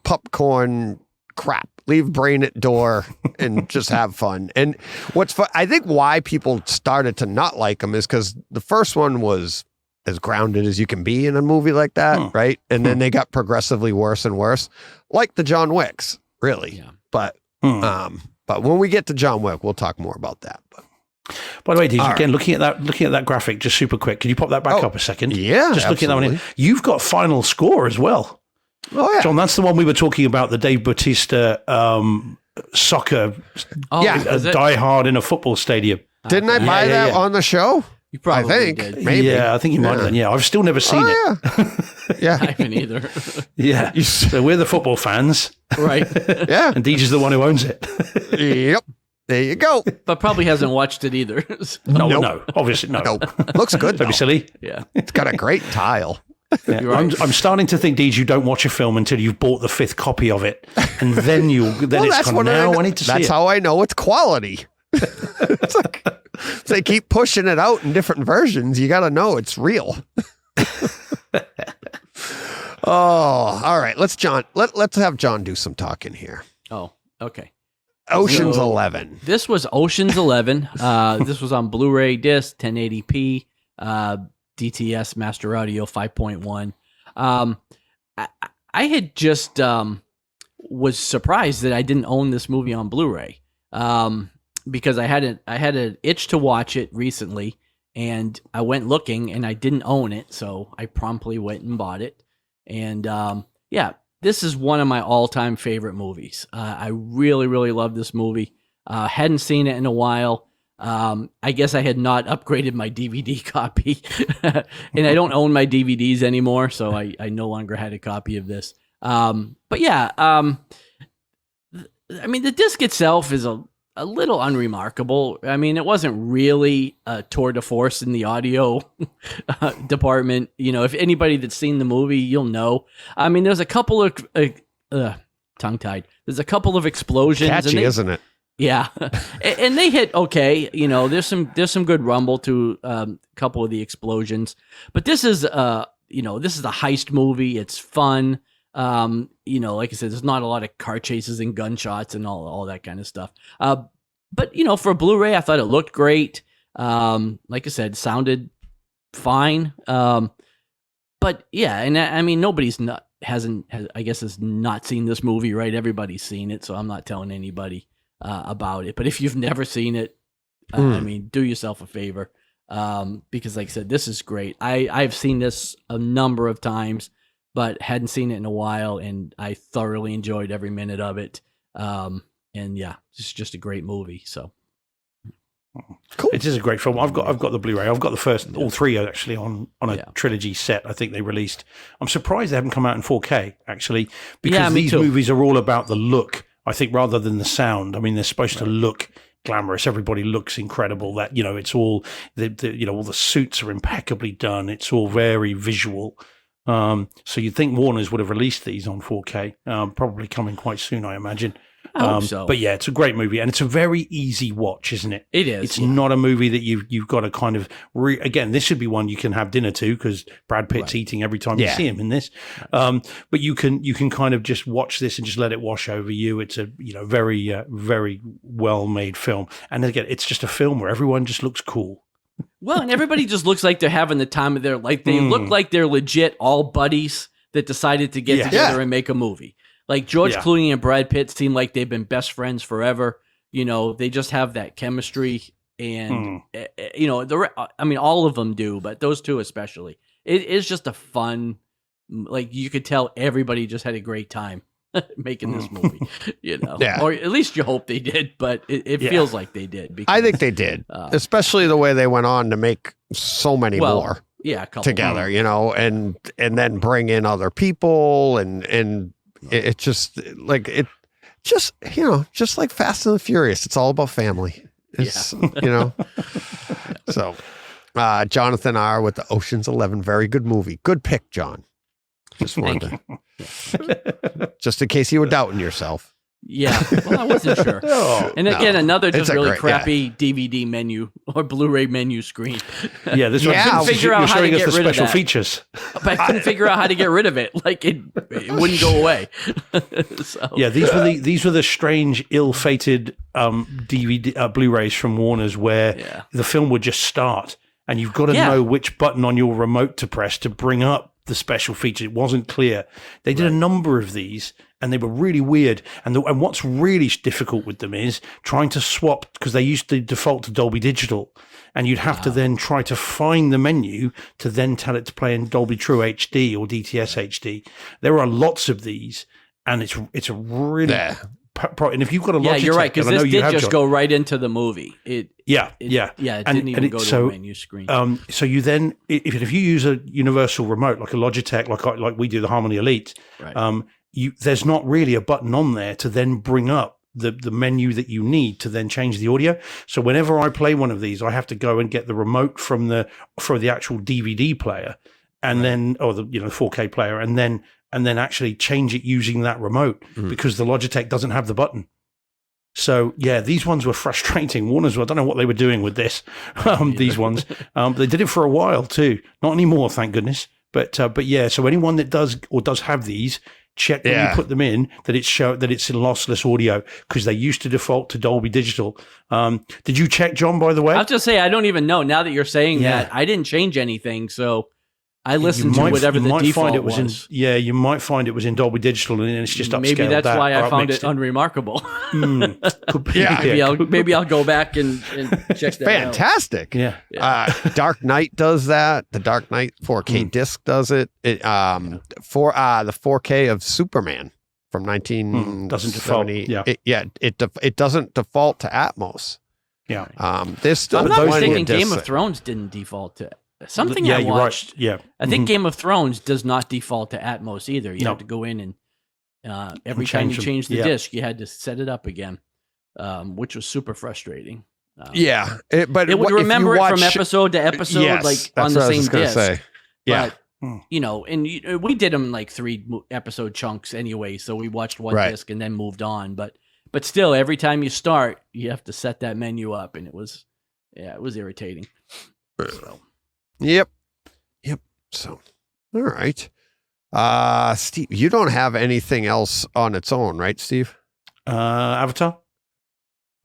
popcorn crap. Leave brain at door and just have fun. And what's fun, I think why people started to not like them is because the first one was as grounded as you can be in a movie like that, right? And then they got progressively worse and worse, like the John Wicks, really. Yeah. But when we get to John Wick, we'll talk more about that. But by the way, DJ, again, looking at that graphic, just super quick. Can you pop that back up a second? Yeah, just looking at that one. You've got Final Score as well. Oh yeah, John, that's the one we were talking about. The Dave Bautista soccer. Die Hard in a football stadium. Didn't I buy that on the show? You probably I think. did. Maybe. Yeah, I think you might have done. Yeah, I've still never seen it. Yeah. I haven't either. Yeah. So we're the football fans. Right. Yeah. And DJ's the one who owns it. Yep. There you go. But probably hasn't watched it either. No, obviously no. Nope. Looks good. Don't be silly. Yeah. It's got a great tile. Yeah. Right. I'm starting to think, DJ, you don't watch a film until you've bought the 5th copy of it. And then it's kind of, now I need to see it. That's how I know it's quality. It's like, they keep pushing it out in different versions. You got to know it's real. Oh, all right. Let's have John do some talking here. Oh, okay. Ocean's 11. This was Ocean's 11. This was on Blu-ray disc, 1080p, DTS Master Audio 5.1. I had just was surprised that I didn't own this movie on Blu-ray because I had an itch to watch it recently, and I went looking and I didn't own it, so I promptly went and bought it. And this is one of my all-time favorite movies. I really, really love this movie. Hadn't seen it in a while. I guess I had not upgraded my DVD copy, and I don't own my DVDs anymore, so I no longer had a copy of this. But yeah, I mean, the disc itself is a little unremarkable. I mean, it wasn't really a tour de force in the audio department. You know, if anybody that's seen the movie, you'll know. I mean, there's a couple of tongue-tied. There's a couple of explosions. Catchy, isn't it? Yeah, and they hit okay. You know, there's some good rumble to a couple of the explosions, but this is this is a heist movie. It's fun. Like I said, there's not a lot of car chases and gunshots and all that kind of stuff. But for a Blu-ray, I thought it looked great. Like I said, sounded fine. But yeah, and I mean, nobody's has not seen this movie, right? Everybody's seen it, so I'm not telling anybody about it. But if you've never seen it, I mean, do yourself a favor, because like I said, this is great. I've seen this a number of times, but hadn't seen it in a while, and I thoroughly enjoyed every minute of it. And yeah, it's just a great movie. So cool. It is a great film. I've got the Blu-ray. I've got the first, all three actually on a trilogy set. I think they released. I'm surprised they haven't come out in 4K actually, because these movies are all about the look, I think, rather than the sound. I mean, they're supposed to look glamorous. Everybody looks incredible. That it's all all the suits are impeccably done. It's all very visual. So you'd think Warner's would have released these on 4K, probably coming quite soon, I imagine. I hope so. But yeah, it's a great movie, and it's a very easy watch, isn't it? It is. It's not a movie that you've got to kind of again. This should be one you can have dinner to, because Brad Pitt's eating every time you see him in this. But you can kind of just watch this and just let it wash over you. It's a very very well made film, and again, it's just a film where everyone just looks cool. Well, and everybody just looks like they're having the time of their life. They look like they're legit all buddies that decided to get together and make a movie. Like George Clooney and Brad Pitt seem like they've been best friends forever. They just have that chemistry, and all of them do, but those two especially. It is just a fun, like you could tell everybody just had a great time making this movie. Or at least you hope they did, but it feels like they did. Because, I think they did, especially the way they went on to make so many more. Yeah, a couple together, and then bring in other people and. It just like just like Fast and the Furious. It's all about family. It's, So, Jonathan R. with the Ocean's 11, very good movie. Good pick, John. Just wanted to, just in case you were doubting yourself. Yeah, well, I wasn't sure. And again, another just really crappy DVD menu or Blu-ray menu screen. Yeah, this one. Figure out how to get rid of special that. features. But I couldn't figure out how to get rid of it. Like it wouldn't go away. So. Yeah, these were the strange, ill-fated DVD Blu-rays from Warner's where the film would just start and you've got to know which button on your remote to press to bring up the special feature. It wasn't clear. They did a number of these, and they were really weird. And what's really difficult with them is trying to swap, because they used to default to Dolby Digital, and you'd have to then try to find the menu to then tell it to play in Dolby True HD or DTS HD. There are lots of these, and it's a really and if you've got a Logitech, you're right, because this did just go right into the movie. It didn't even go to the menu screen. So you then, if you use a universal remote like a Logitech, like we do the Harmony Elite, there's not really a button on there to then bring up the menu that you need to then change the audio. So whenever I play one of these, I have to go and get the remote for the actual DVD player, and then 4K player, and then actually change it using that remote, because the Logitech doesn't have the button. So these ones were frustrating. Warner's, I don't know what they were doing with this. These ones, they did it for a while too. Not anymore, thank goodness. But yeah. So anyone that does have these, check when you put them in that it's in lossless audio, because they used to default to Dolby Digital. Did you check, John? By the way, I'll just say I don't even know. Now that you're saying that, I didn't change anything, so I listened to whatever the default was. You might find it was in Dolby Digital, and it's just upscaled. Maybe that's why I found it unremarkable. Maybe I'll go back and check that out. Fantastic. Dark Knight does that. The Dark Knight 4K disc does it. The 4K of Superman from 1970 doesn't default. It doesn't default to Atmos. There's still I'm not mistaken. Game of Thrones didn't default to something I watched. Right. I think Game of Thrones does not default to Atmos either. You have to go in and every time you change the disc, you had to set it up again, which was super frustrating. But it would remember it from episode to episode, like on the same disc. But, and we did them like 3 episode chunks anyway, so we watched one disc and then moved on. But still, every time you start, you have to set that menu up, and it was irritating. So. Yep. So, all right. Steve, you don't have anything else on its own, right, Steve? Avatar.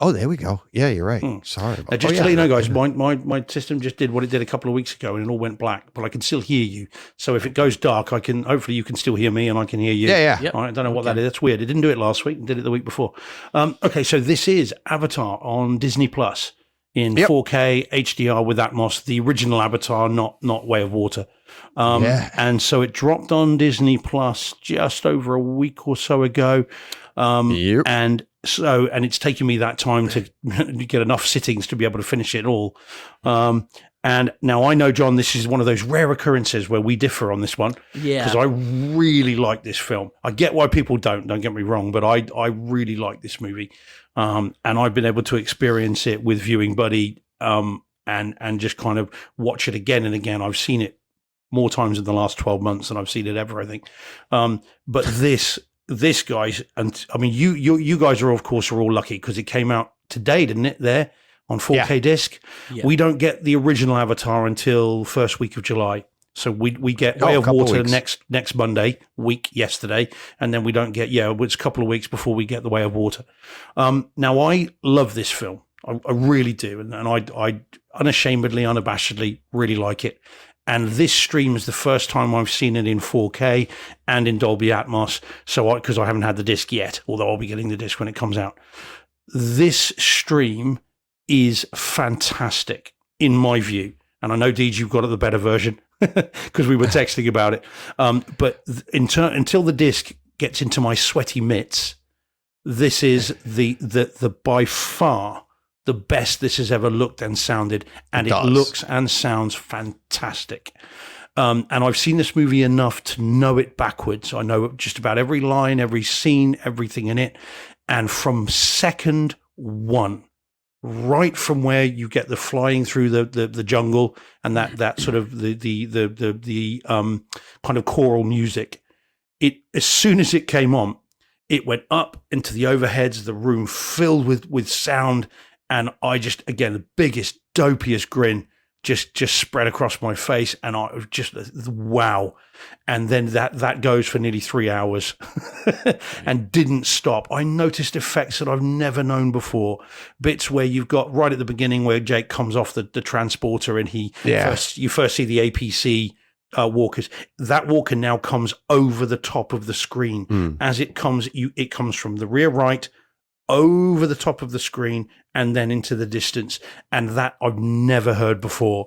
Oh, there we go. Yeah, you're right. Sorry. Just to let you know, guys, my system just did what it did a couple of weeks ago, and it all went black, but I can still hear you. So if it goes dark, hopefully you can still hear me and I can hear you. Yeah. Yep. I don't know what that is. That's weird. It didn't do it last week. It did it the week before. Okay, so this is Avatar on Disney Plus in 4K HDR with Atmos, the original Avatar, not Way of Water. And so it dropped on Disney Plus just over a week or so ago. And it's taken me that time to get enough sittings to be able to finish it all. And now I know, John, this is one of those rare occurrences where we differ on this one. Yeah. Because I really like this film. I get why people don't get me wrong, but I really like this movie. And I've been able to experience it with Viewing Buddy, and just kind of watch it again and again. I've seen it more times in the last 12 months than I've seen it ever, I think. But this guys, and I mean, you guys are of course all lucky because it came out today, didn't it? There on 4K disc. Yeah. We don't get the original Avatar until first week of July. So we get Way of Water next Monday, yesterday, and then we don't get it's a couple of weeks before we get the Way of Water. Now I love this film, I really do, and I unashamedly, unabashedly really like it. And this stream is the first time I've seen it in 4K and in Dolby Atmos. So because I haven't had the disc yet, although I'll be getting the disc when it comes out. This stream is fantastic in my view. And I know, Deej, you've got the better version because we were texting about it. But until the disc gets into my sweaty mitts, this is the by far the best this has ever looked and sounded, and it looks and sounds fantastic. And I've seen this movie enough to know it backwards. I know just about every line, every scene, everything in it. And from second one, right from where you get the flying through the jungle and that sort of the kind of choral music, as soon as it came on, it went up into the overheads, the room filled with sound. And I just, again, the biggest, dopiest grin just spread across my face, and I was just wow. And then that goes for nearly 3 hours and didn't stop. I noticed effects that I've never known before. Bits where you've got right at the beginning where Jake comes off the transporter and you first see the APC walkers. That walker now comes over the top of the screen. As it comes, it comes from the rear right over the top of the screen and then into the distance. And that I've never heard before.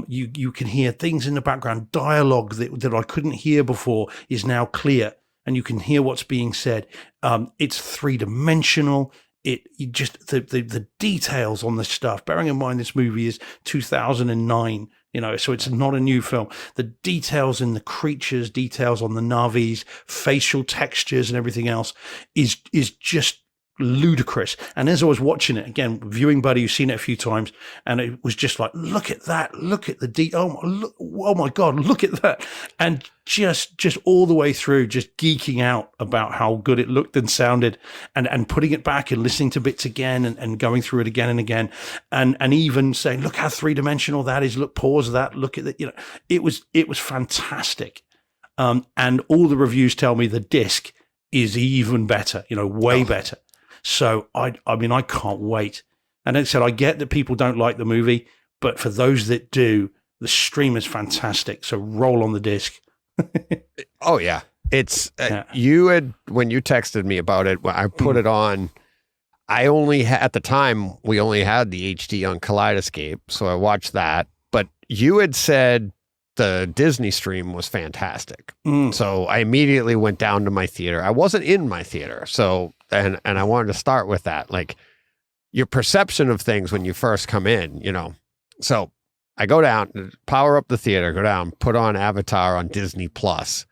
You can hear things in the background, dialogue that I couldn't hear before is now clear, and you can hear what's being said. It's 3-dimensional. The details on the stuff, bearing in mind this movie is 2009, so it's not a new film. The details in the creatures, details on the Na'vis, facial textures and everything else is just ludicrous. And as I was watching it again, viewing buddy who's seen it a few times, and it was just like, look at that, look at the oh my god, look at that, and just all the way through, just geeking out about how good it looked and sounded, and putting it back and listening to bits again and going through it again and again, and even saying, look how 3-dimensional that is, look, pause that, look at it. It was fantastic. And all the reviews tell me the disc is even better, way better. So I mean, I can't wait. And as I said, I get that people don't like the movie, but for those that do, the stream is fantastic. So roll on the disc. Oh yeah, it's you had, when you texted me about it, I put it on. I only at the time we only had the HD on Kaleidescape, so I watched that. But you had said the Disney stream was fantastic. So I immediately went down to my theater. I wasn't in my theater. So, and I wanted to start with that, like your perception of things when you first come in, So I go down, power up the theater, go down, put on Avatar on Disney Plus.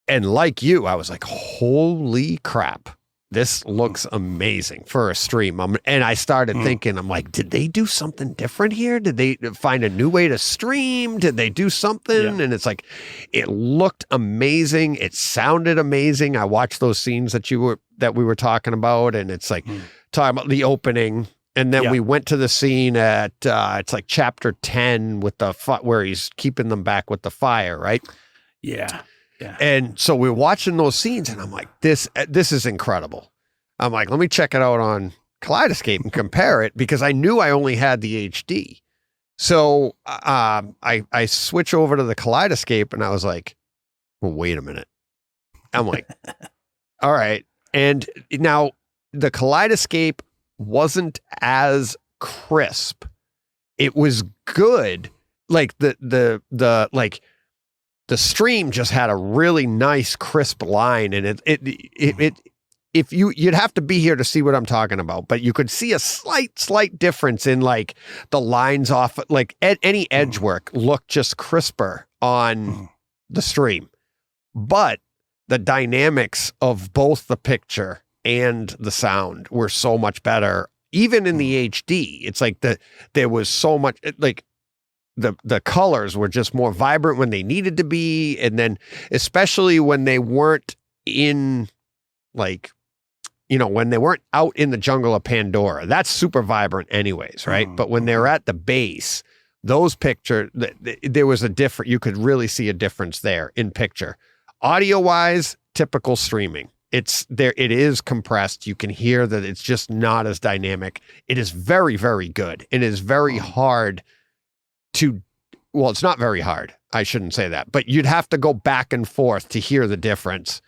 And like you, I was like, holy crap. This looks amazing for a stream. And I started thinking, I'm like, did they do something different here? Did they find a new way to stream? Did they do something? Yeah. And it's like, it looked amazing. It sounded amazing. I watched those scenes that we were talking about, and it's like talking about the opening. And then we went to the scene at it's like chapter 10 with the where he's keeping them back with the fire, right? Yeah. Yeah. And so we're watching those scenes, and I'm like, this is incredible. I'm like, let me check it out on Kaleidescape and compare it, because I knew I only had the HD. So I switch over to the Kaleidescape, and I was like, well, wait a minute. I'm like, all right. And now the Kaleidescape wasn't as crisp. It was good. Like the stream just had a really nice crisp line, and if you'd have to be here to see what I'm talking about, but you could see a slight difference in like the lines off, like any edge work looked just crisper on the stream, but the dynamics of both the picture and the sound were so much better, even in the HD. It's like there was so much, like the colors were just more vibrant when they needed to be. And then especially when they weren't in like, when they weren't out in the jungle of Pandora, that's super vibrant anyways. Right. But when they're at the base, those pictures, there was you could really see a difference there in picture. Audio wise, typical streaming. It is compressed. You can hear that it's just not as dynamic. It is very, very good. It is very hard it's not very hard. I shouldn't say that, but you'd have to go back and forth to hear the difference.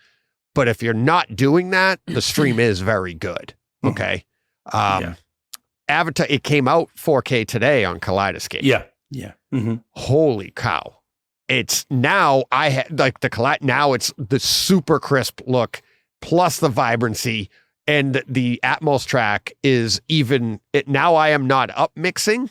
But if you're not doing that, the stream is very good. Okay. Avatar, it came out 4K today on Kaleidescape. Yeah. Yeah. Mm-hmm. Holy cow. It's now now it's the super crisp look plus the vibrancy, and the Atmos track is now I am not up mixing.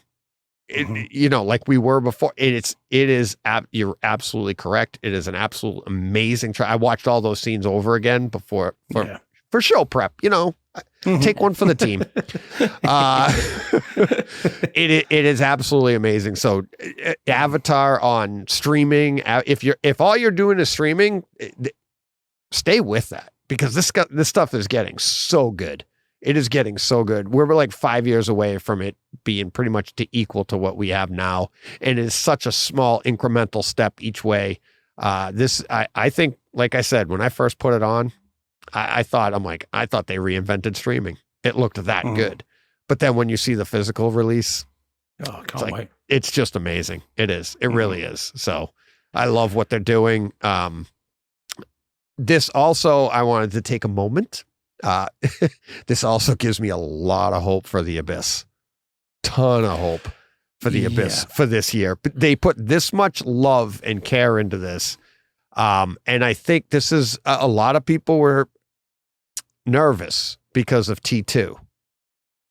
Like we were before. You're absolutely correct. It is an absolute amazing track. I watched all those scenes over again before for show prep. Take one for the team. It is absolutely amazing. So Avatar on streaming. If all you're doing is streaming, stay with that, because this stuff is getting so good. It is getting so good. We're like 5 years away from it being pretty much equal to what we have now. And it's such a small incremental step each way. I think, like I said, when I first put it on, I thought they reinvented streaming. It looked that good. But then when you see the physical release, can't wait. It's just amazing. It is. It really is. So I love what they're doing. This also, I wanted to take a moment. This also gives me a lot of hope for The Abyss. Ton of hope for The Abyss for this year. But they put this much love and care into this. And I think this is a lot of people were nervous because of T2.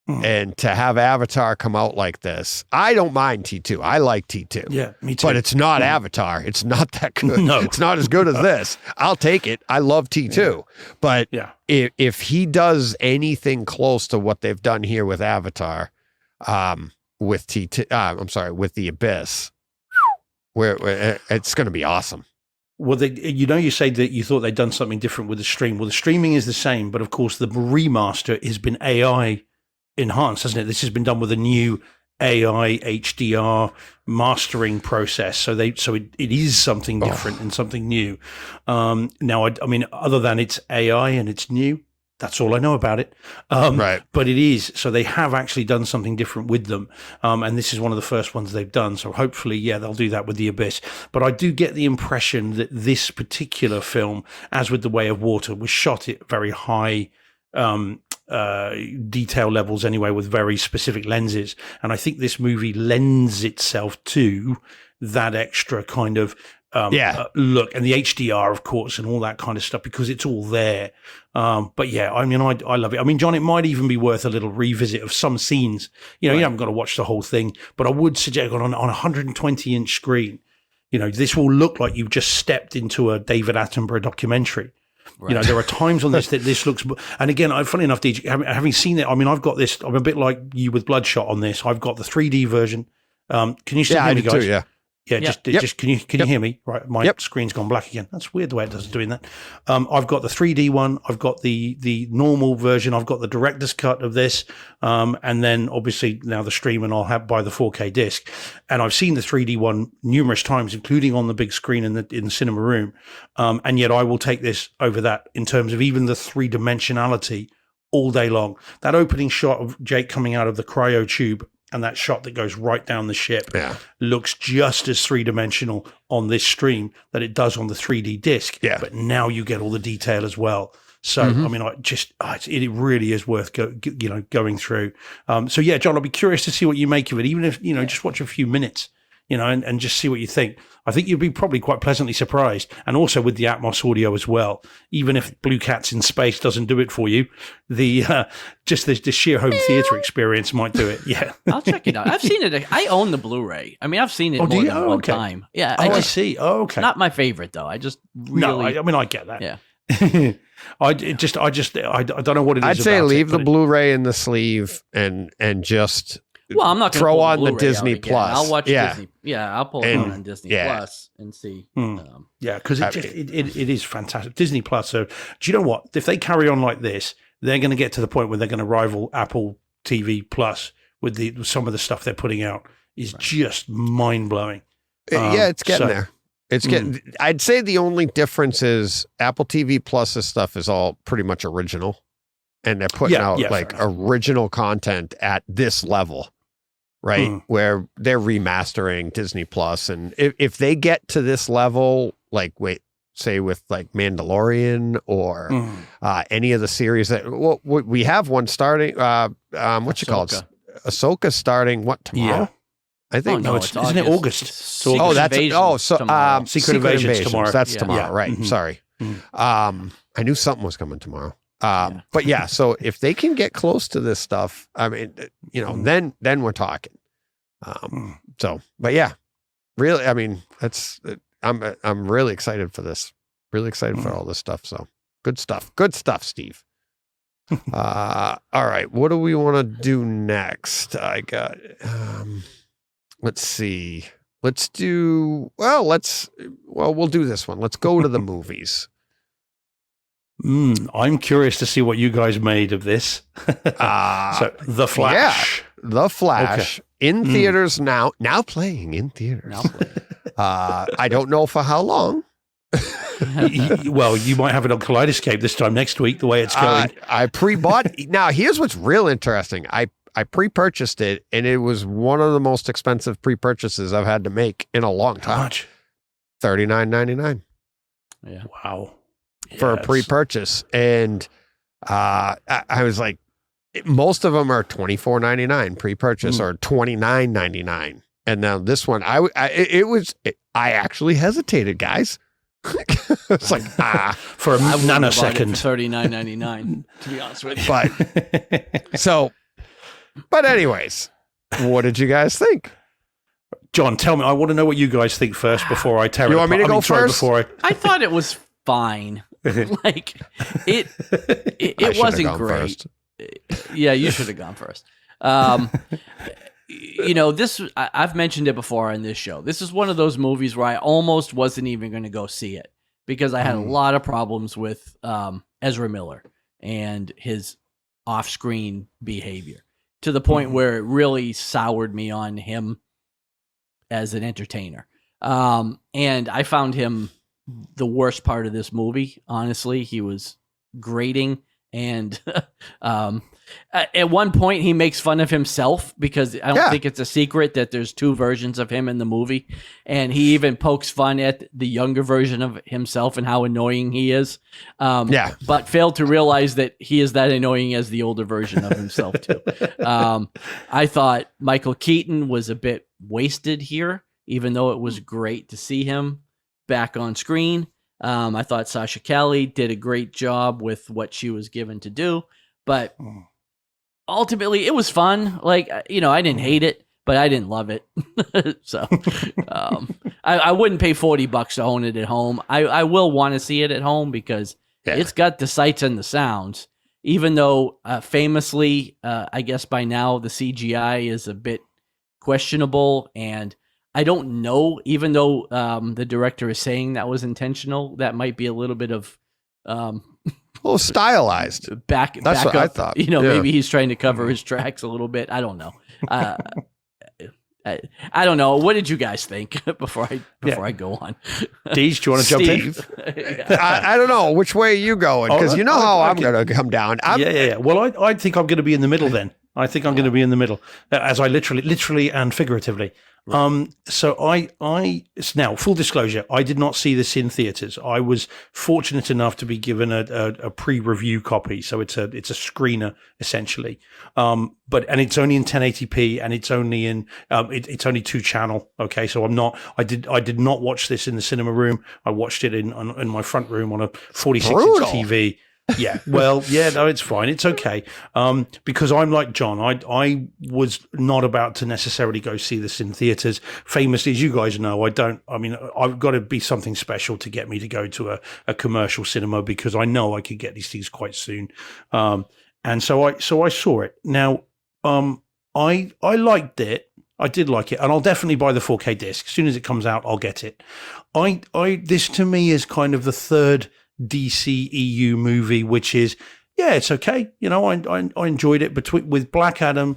And to have Avatar come out like this, I don't mind T2. I like T2. Yeah, me too. But it's not Avatar. It's not that good. No. It's not as good as this. I'll take it. I love T2. But if he does anything close to what they've done here with Avatar, with T2, with The Abyss, where it's going to be awesome. Well, you say that you thought they'd done something different with the stream. Well, the streaming is the same, but of course the remaster has been AI enhanced, hasn't it? This has been done with a new AI HDR mastering process. So it is something different and something new. Now, I mean, other than it's AI and it's new, that's all I know about it. Right. But it is. So they have actually done something different with them. And this is one of the first ones they've done. So hopefully, they'll do that with The Abyss. But I do get the impression that this particular film, as with The Way of Water, was shot at very high detail levels anyway, with very specific lenses. And I think this movie lends itself to that extra kind of look, and the HDR, of course, and all that kind of stuff, because it's all there. But I mean, I love it. I mean, John, it might even be worth a little revisit of some scenes. You haven't got to watch the whole thing, but I would suggest on a 120-inch screen, this will look like you've just stepped into a David Attenborough documentary. Right. There are times on this that this looks, and again, funny enough, DJ, having seen it, I mean, I've got this. I'm a bit like you with Bloodshot on this. I've got the 3D version. Can you still hear me, guys? Too, Yeah, just can you hear me? Right, my screen's gone black again. That's weird the way it does doing that. I've got the 3D one. I've got the normal version. I've got the director's cut of this, and then obviously now the stream, and I'll have buy the 4K disc. And I've seen the 3D one numerous times, including on the big screen in the cinema room. And yet I will take this over that in terms of even the three dimensionality all day long. That opening shot of Jake coming out of the cryo tube, and that shot that goes right down the ship looks just as three-dimensional on this stream that it does on the 3D disc. Yeah. But now you get all the detail as well. So, I mean, it really is worth going through. So, John, I'll be curious to see what you make of it, even if, just watch a few minutes, and just see what you think. I think you'd be probably quite pleasantly surprised. And also with the Atmos audio as well, even if Blue Cats in Space doesn't do it for you, the sheer home theater experience might do it. Yeah. I'll check it out. I've seen it. I own the Blu-ray. I mean, I've seen it more than one time. Yeah. I see. Oh, okay. Not my favorite though. I just really. I get that. Yeah. I don't know what it is. I'd say leave the Blu-ray in the sleeve and just. Well, I'm not going to throw on the Disney Plus. I'll watch Disney. Yeah, I'll pull it on Disney Plus and see. Because it is fantastic. Disney Plus. So, do you know what? If they carry on like this, they're going to get to the point where they're going to rival Apple TV Plus with some of the stuff they're putting out. Is just mind blowing. It's getting there. It's getting. I'd say the only difference is Apple TV Plus's stuff is all pretty much original, and they're putting out original content at this level. Right, where they're remastering Disney Plus, and if they get to this level, say with like Mandalorian or any of the series that we have one starting, what you call it, Ahsoka starting tomorrow? Yeah. I think isn't it August? Secret Invasions tomorrow. That's tomorrow, right? Mm-hmm. Sorry, I knew something was coming tomorrow. But so if they can get close to this stuff, I mean, then we're talking. Really, I mean, I'm really excited for this. Really excited for all this stuff. So good stuff, Steve. All right, what do we want to do next? I got. Let's see. We'll do this one. Let's go to the movies. I'm curious to see what you guys made of this. So, The Flash. Yeah, The Flash in theaters now playing in theaters. I don't know for how long. Well, you might have it on Kaleidescape this time next week, the way it's going. I pre-bought. Now, here's what's real interesting. I pre-purchased it, and it was one of the most expensive pre-purchases I've had to make in a long time. How much? $39.99. Yeah. Wow. For a pre-purchase. And I was like, most of them are $24.99 pre-purchase or $29.99. And now this one, I actually hesitated, guys. It's like, for a nanosecond. $39.99, to be honest with you. But anyways, what did you guys think? John, tell me, I want to know what you guys think first before I tear it apart. You want me to go first? I thought it was fine. Like it wasn't great. Yeah, you should have gone first. This I've mentioned it before on this show. This is one of those movies where I almost wasn't even going to go see it because I had a lot of problems with Ezra Miller and his off-screen behavior to the point where it really soured me on him as an entertainer. And I found him the worst part of this movie. Honestly, he was grating. And at one point, he makes fun of himself because I don't think it's a secret that there's two versions of him in the movie. And he even pokes fun at the younger version of himself and how annoying he is. But failed to realize that he is that annoying as the older version of himself, too. I thought Michael Keaton was a bit wasted here, even though it was great to see him back on screen. I thought Sasha Calle did a great job with what she was given to do, but ultimately it was fun. Like, I didn't hate it, but I didn't love it. So I wouldn't pay $40 to own it at home. I will want to see it at home because it's got the sights and the sounds, even though famously, I guess by now the CGI is a bit questionable, and I don't know, even though the director is saying that was intentional, that might be a little bit of stylized. That's back what up. I thought. Maybe he's trying to cover his tracks a little bit. I don't know. I don't know. What did you guys think before I go on? Deej, do you want to jump in? I don't know. Which way are you going? Because how I'm going to come down. Well, I think I'm going to be in the middle then. I think I'm going to be in the middle, as I literally and figuratively. So now full disclosure, I did not see this in theaters. I was fortunate enough to be given a pre-review copy. So it's a screener essentially. And it's only in 1080p and it's only in, it's only 2-channel. Okay. So I did not watch this in the cinema room. I watched it in my front room on a 46-inch TV. Yeah, well, no, it's fine. It's okay. Because I'm like John. I was not about to necessarily go see this in theaters. Famously, as you guys know, I've got to be something special to get me to go to a commercial cinema because I know I could get these things quite soon. And so I saw it. Now, I liked it. I did like it, and I'll definitely buy the 4K disc. As soon as it comes out, I'll get it. This to me is kind of the third DC EU movie, which is it's okay. I enjoyed it with Black Adam,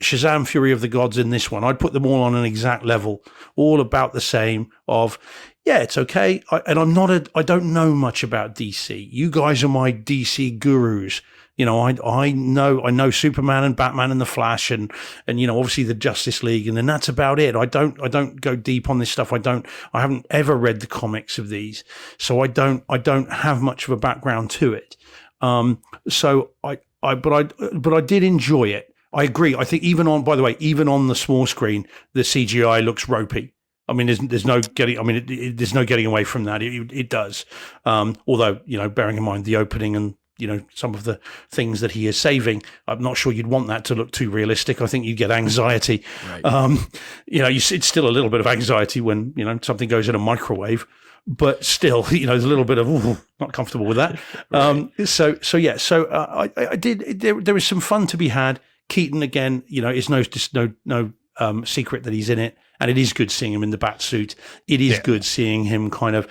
Shazam, Fury of the Gods in this one. I'd put them all on an exact level, all about the same of it's okay. I don't know much about DC. You guys are my DC gurus. I know Superman and Batman and the Flash and obviously the Justice League, and then that's about it. I don't go deep on this stuff. I haven't ever read the comics of these, so I don't have much of a background to it. But I did enjoy it. I agree. I think even on the small screen, the CGI looks ropey. I mean, there's no getting. I mean, there's no getting away from that. It does. Although bearing in mind the opening and some of the things that he is saving, I'm not sure you'd want that to look too realistic. I think you get anxiety. Right. It's still a little bit of anxiety when, something goes in a microwave, but still, there's a little bit of, not comfortable with that. Right. I did, there is some fun to be had. Keaton again, is no secret that he's in it. And it is good seeing him in the bat suit. It is good seeing him kind of,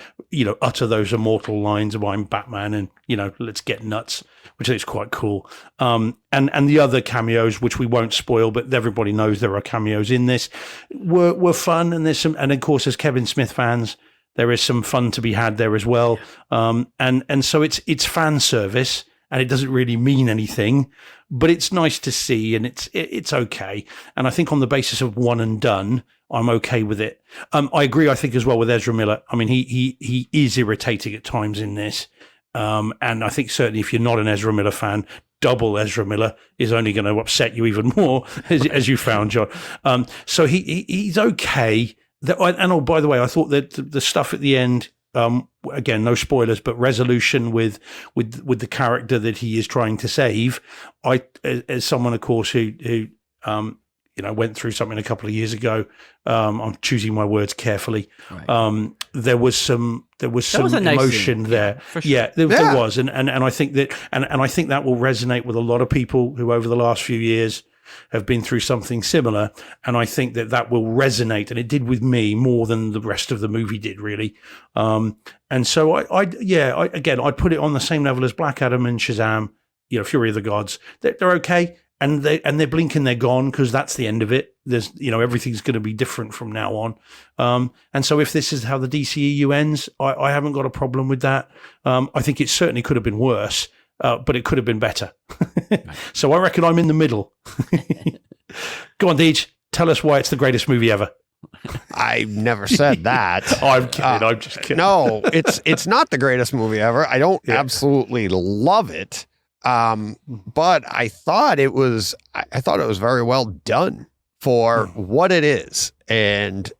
utter those immortal lines of I'm Batman and, let's get nuts, which is quite cool. And the other cameos, which we won't spoil, but everybody knows there are cameos in this, were fun. And there's some, and of course, as Kevin Smith fans, there is some fun to be had there as well. And so it's fan service. And it doesn't really mean anything, but it's nice to see, and it's okay. And I think on the basis of one and done, I'm okay with it. I agree. I think as well with Ezra Miller. I mean, he is irritating at times in this, and I think certainly if you're not an Ezra Miller fan, double Ezra Miller is only going to upset you even more, as you found, John. So he's okay. And by the way, I thought that the stuff at the end. Again, no spoilers, but resolution with the character that he is trying to save. I, as someone, of course, who went through something a couple of years ago. I'm choosing my words carefully. Right. There was some emotion there. Sure. Yeah, there was, and I think that, and I think that will resonate with a lot of people who over the last few years have been through something similar, and I think that will resonate, and it did with me more than the rest of the movie did, really. And so I'd put it on the same level as Black Adam and Shazam, Fury of the Gods. They're okay, and they're blinking, they're gone, because that's the end of it. There's everything's going to be different from now on. And so if this is how the DCEU ends, I haven't got a problem with that. I think it certainly could have been worse. But it could have been better. So I reckon I'm in the middle. Go on, Deej. Tell us why it's the greatest movie ever. I never said that. I'm kidding. I'm just kidding. No, it's not the greatest movie ever. I don't absolutely love it. But I thought it was very well done for what it is. And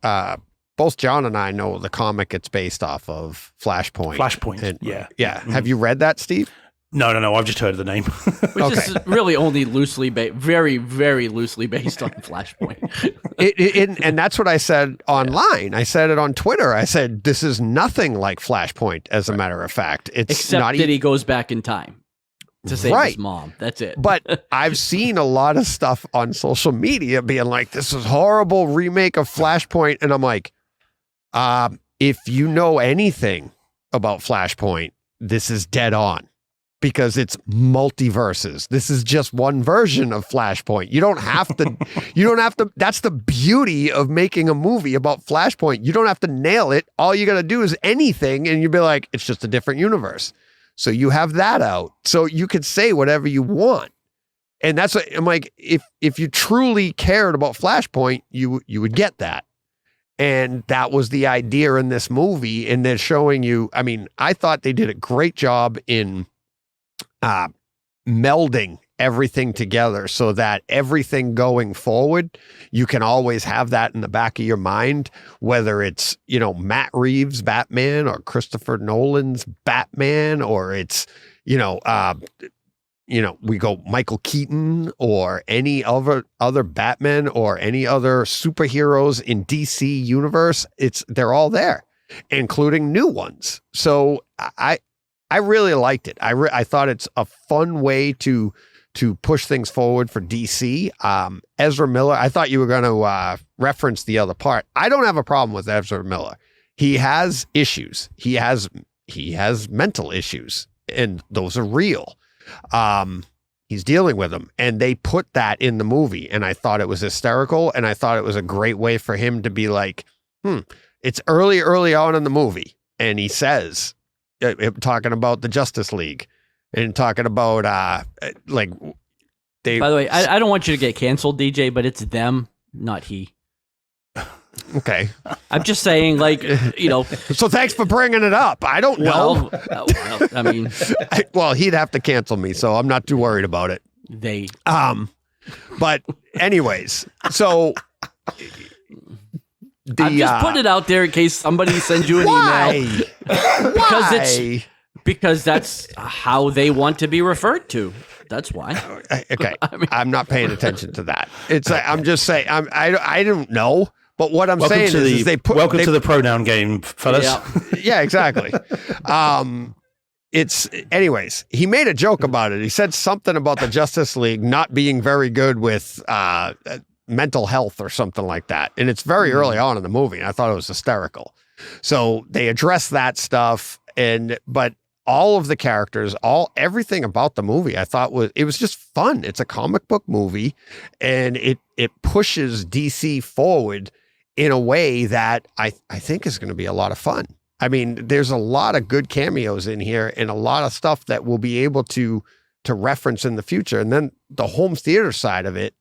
both John and I know the comic it's based off of, Flashpoint. And, yeah. Mm-hmm. Have you read that, Steve? No. I've just heard of the name. Which is really only loosely very, very loosely based on Flashpoint. And that's what I said online. I said it on Twitter. I said, this is nothing like Flashpoint, as a matter of fact. Except that he goes back in time to save his mom. That's it. But I've seen a lot of stuff on social media being like, this is horrible remake of Flashpoint. And I'm like, if you know anything about Flashpoint, this is dead on. Because it's multiverses. This is just one version of Flashpoint. You don't have to, that's the beauty of making a movie about Flashpoint. You don't have to nail it. All you got to do is anything, and you'd be like, it's just a different universe. So you have that out. So you could say whatever you want. And that's what I'm like, if you truly cared about Flashpoint, you would get that. And that was the idea in this movie. And they're showing you, I mean, I thought they did a great job in melding everything together so that everything going forward, you can always have that in the back of your mind, whether it's, Matt Reeves' Batman or Christopher Nolan's Batman, or it's, we go Michael Keaton or any other Batman or any other superheroes in DC universe. They're all there, including new ones. So I really liked it. I thought it's a fun way to push things forward for DC. Ezra Miller, I thought you were going to reference the other part. I don't have a problem with Ezra Miller. He has issues. He has mental issues, and those are real. He's dealing with them, and they put that in the movie, and I thought it was hysterical, and I thought it was a great way for him to be like, it's early on in the movie, and he says, talking about the Justice League and talking about By the way, I don't want you to get canceled, DJ, but it's them, not he. Okay. I'm just saying, So thanks for bringing it up. I don't know. Well, I mean, he'd have to cancel me, so I'm not too worried about it. But anyways, so. I'm just putting it out there in case somebody sends you an email. Because that's how they want to be referred to. That's why. Okay. I'm not paying attention to that. It's I'm just saying I don't know, but what I'm saying is they put welcome to the pronoun game, fellas. Yeah, exactly. It's anyways, he made a joke about it. He said something about the Justice League not being very good with mental health or something like that. And it's very early on in the movie. And I thought it was hysterical. So they address that stuff. But all of the characters, everything about the movie, I thought it was just fun. It's a comic book movie, and it pushes DC forward in a way that I think is going to be a lot of fun. I mean, there's a lot of good cameos in here and a lot of stuff that we'll be able to reference in the future. And then the home theater side of it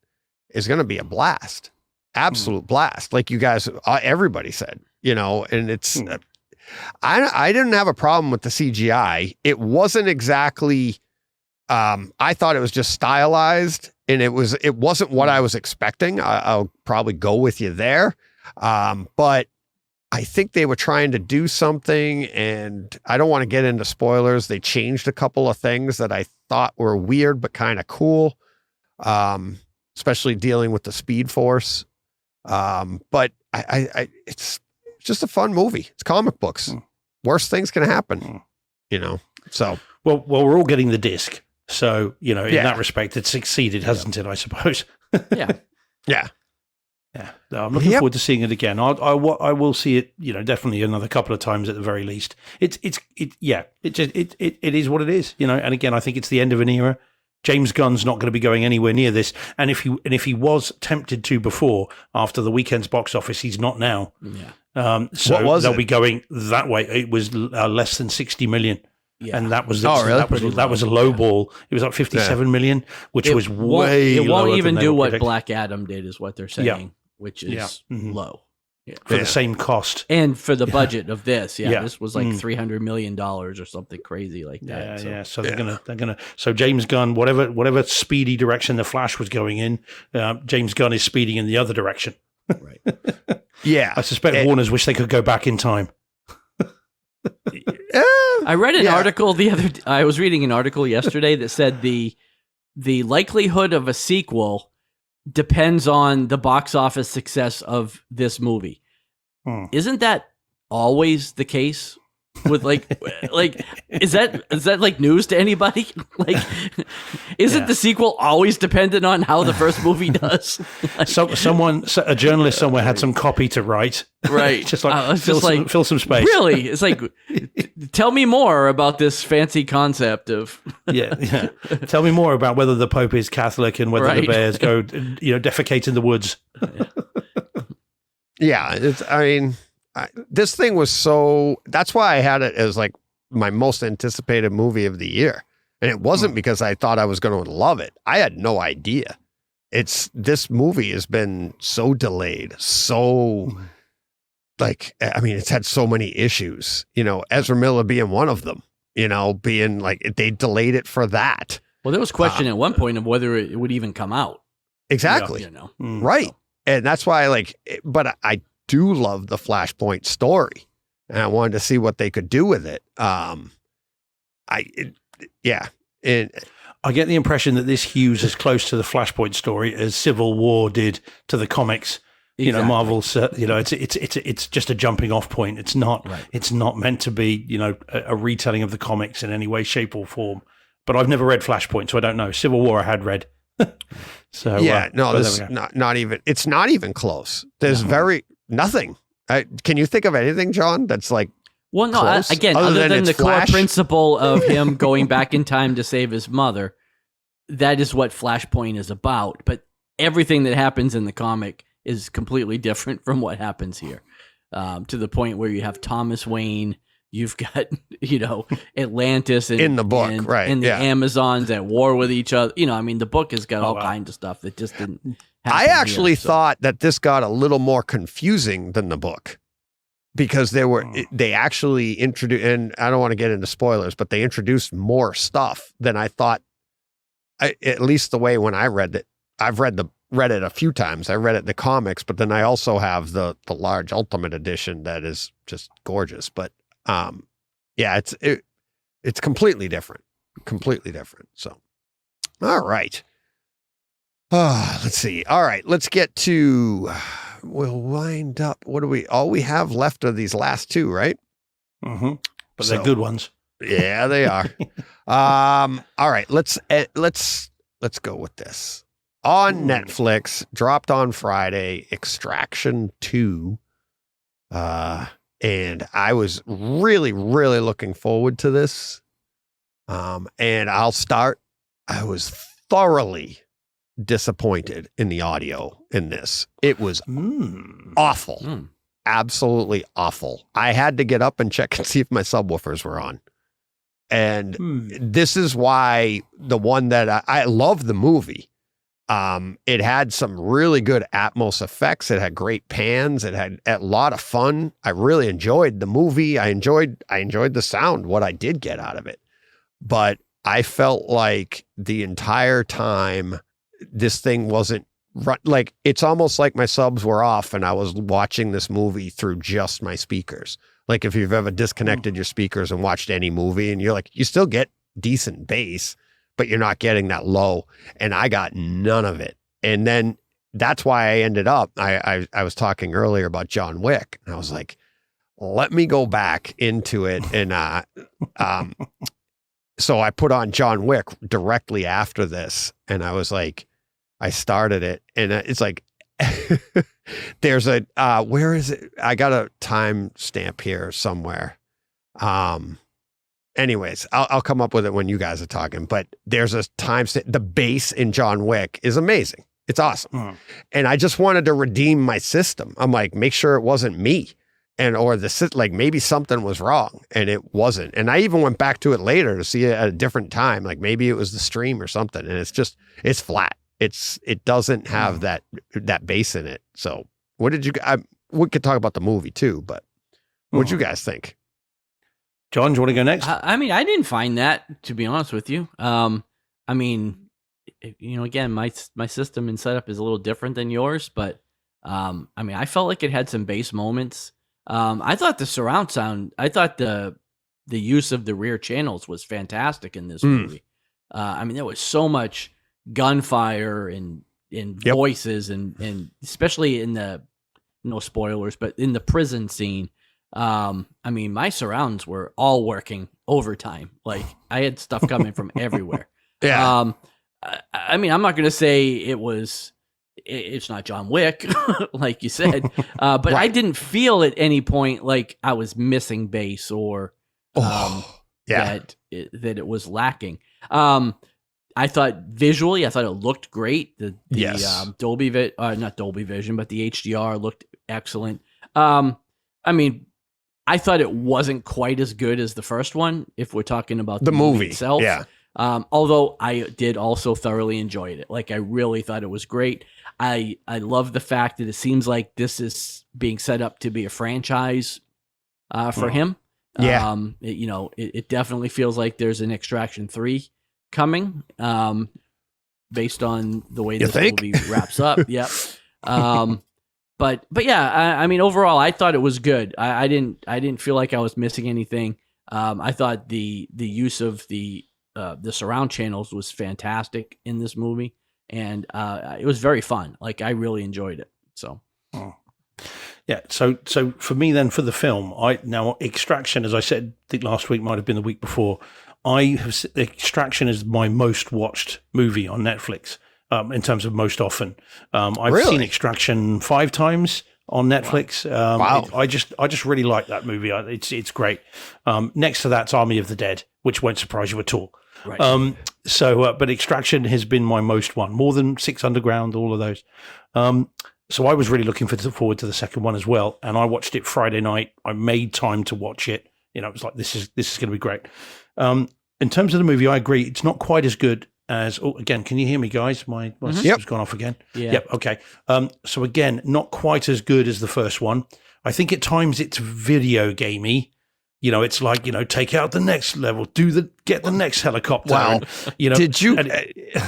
is going to be a blast, absolute blast. Like you guys, everybody said, and it's, I didn't have a problem with the CGI. It wasn't exactly, I thought it was just stylized, and it wasn't what I was expecting. I'll probably go with you there. But I think they were trying to do something, and I don't want to get into spoilers. They changed a couple of things that I thought were weird, but kind of cool. Especially dealing with the Speed Force. But it's just a fun movie. It's comic books. Worst things can happen, so. Well, we're all getting the disc. So, in that respect, it's succeeded, hasn't it, I suppose? Yeah. Yeah. Yeah. No, I'm looking forward to seeing it again. I will see it, definitely another couple of times at the very least. It is what it is, and again, I think it's the end of an era. James Gunn's not going to be going anywhere near this. And if he was tempted to before, after the weekend's box office, he's not now. Yeah. So they'll be going that way. It was less than 60 million. Yeah. And that was that was a low ball. It was like 57 million, which was way lower. It won't even do what predicted. Black Adam did, is what they're saying, which is low. Yeah. For the same cost. And for the budget of this, this was like $300 million or something crazy like that. Yeah. So they're gonna. So James Gunn, whatever speedy direction the Flash was going in, James Gunn is speeding in the other direction. Right. Yeah. I suspect Warner's wish they could go back in time. I read an article I was reading an article yesterday that said the likelihood of a sequel depends on the box office success of this movie. Isn't that always the case with like is that like news to anybody? Like, isn't the sequel always dependent on how the first movie does? A journalist somewhere had some copy to write, right? Just like fill some space. Really, it's like, tell me more about this fancy concept of Tell me more about whether the Pope is Catholic and whether the bears go defecate in the woods. This thing was that's why I had it as like my most anticipated movie of the year. And it wasn't because I thought I was going to love it. I had no idea. This movie has been so delayed, it's had so many issues, Ezra Miller being one of them, being like, they delayed it for that. Well, there was question at one point of whether it would even come out. Exactly. Right. So. And that's why but I do love the Flashpoint story, and I wanted to see what they could do with it. I get the impression that this hews as close to the Flashpoint story as Civil War did to the comics. Exactly. Marvel's, it's just a jumping off point. It's not, It's not meant to be, a retelling of the comics in any way, shape, or form. But I've never read Flashpoint, so I don't know. Civil War I had read. So this not even. It's not even close. There's nothing. Can you think of anything, John, that's like? Well, no. Other than the core principle of him going back in time to save his mother, that is what Flashpoint is about. But everything that happens in the comic is completely different from what happens here. To the point where you have Thomas Wayne. You've got, Atlantis and in the book, and the Amazons at war with each other. The book has got all kinds of stuff that just didn't happen. I actually thought that this got a little more confusing than the book, because they actually introduced, and I don't want to get into spoilers, but they introduced more stuff than I thought. At least the way when I read it, I've read it a few times. I read it in the comics, but then I also have the large Ultimate Edition that is just gorgeous. But it's completely different. So, all right. Let's see. All right, let's get to, we'll wind up. All we have left are these last two, right? Mm-hmm. But they're good ones. Yeah, they are. All right, let's go with this. on Netflix, dropped on Friday, Extraction 2. And I was really, really looking forward to this. And I'll start. I was thoroughly disappointed in the audio in this. It was awful. Absolutely awful. I had to get up and check and see if my subwoofers were on. And this is why the one that I love the movie. It had some really good Atmos effects. It had great pans. It had a lot of fun. I really enjoyed the movie. I enjoyed the sound, what I did get out of it. But I felt like the entire time this thing wasn't like, it's almost like my subs were off and I was watching this movie through just my speakers. Like if you've ever disconnected your speakers and watched any movie and you're like, you still get decent bass, but you're not getting that low. And I got none of it. And then that's why I ended up, I was talking earlier about John Wick. And I was like, let me go back into it. And so I put on John Wick directly after this. And I was like, I started it. And it's like, there's a, where is it? I got a time stamp here somewhere. Anyways, I'll come up with it when you guys are talking, but there's a time stamp. The bass in John Wick is amazing. It's awesome. And I just wanted to redeem my system. I'm like, make sure it wasn't me or like maybe something was wrong and it wasn't. And I even went back to it later to see it at a different time. Like maybe it was the stream or something. And it's flat. It doesn't have that bass in it. So what did we could talk about the movie too, but what'd you guys think? John, do you want to go next? I mean, I didn't find that, to be honest with you. I mean, again, my system and setup is a little different than yours, but I mean, I felt like it had some bass moments. I thought the surround sound, I thought the use of the rear channels was fantastic in this movie. I mean, there was so much gunfire and voices and especially in the, no spoilers, but in the prison scene. I mean, my surrounds were all working overtime. Like I had stuff coming from everywhere. Yeah. I mean, I'm not going to say it's not John Wick, like you said, but right. I didn't feel at any point like I was missing bass or that it was lacking. I thought visually, it looked great. The Dolby, not Dolby Vision, but the HDR looked excellent. I mean, I thought it wasn't quite as good as the first one, if we're talking about the movie itself. Yeah. Although I did also thoroughly enjoy it. Like, I really thought it was great. I love the fact that it seems like this is being set up to be a franchise for him. Yeah. It definitely feels like there's an Extraction 3 coming based on the way this movie wraps up. Yep. But yeah, I mean, overall, I thought it was good. I didn't feel like I was missing anything. I thought the use of the surround channels was fantastic in this movie, and it was very fun. Like, I really enjoyed it. So, yeah. So for me, then, for the film, now Extraction, as I said, I think last week might have been the week before. Extraction is my most watched movie on Netflix. In terms of most often, I've seen Extraction 5 times on Netflix. Wow. I just really like that movie. It's great. Next to that's Army of the Dead, which won't surprise you at all. Right. But Extraction has been my most one, more than Six Underground, all of those. So I was really looking forward to the second one as well, and I watched it Friday night. I made time to watch it. It was like, this is going to be great. In terms of the movie, I agree. It's not quite as good as, again, can you hear me, guys? My system's gone off again. Yeah. Yep. Okay. So again, not quite as good as the first one. I think at times it's video gamey. It's like, take out the next level, get the next helicopter. Wow. And, did you?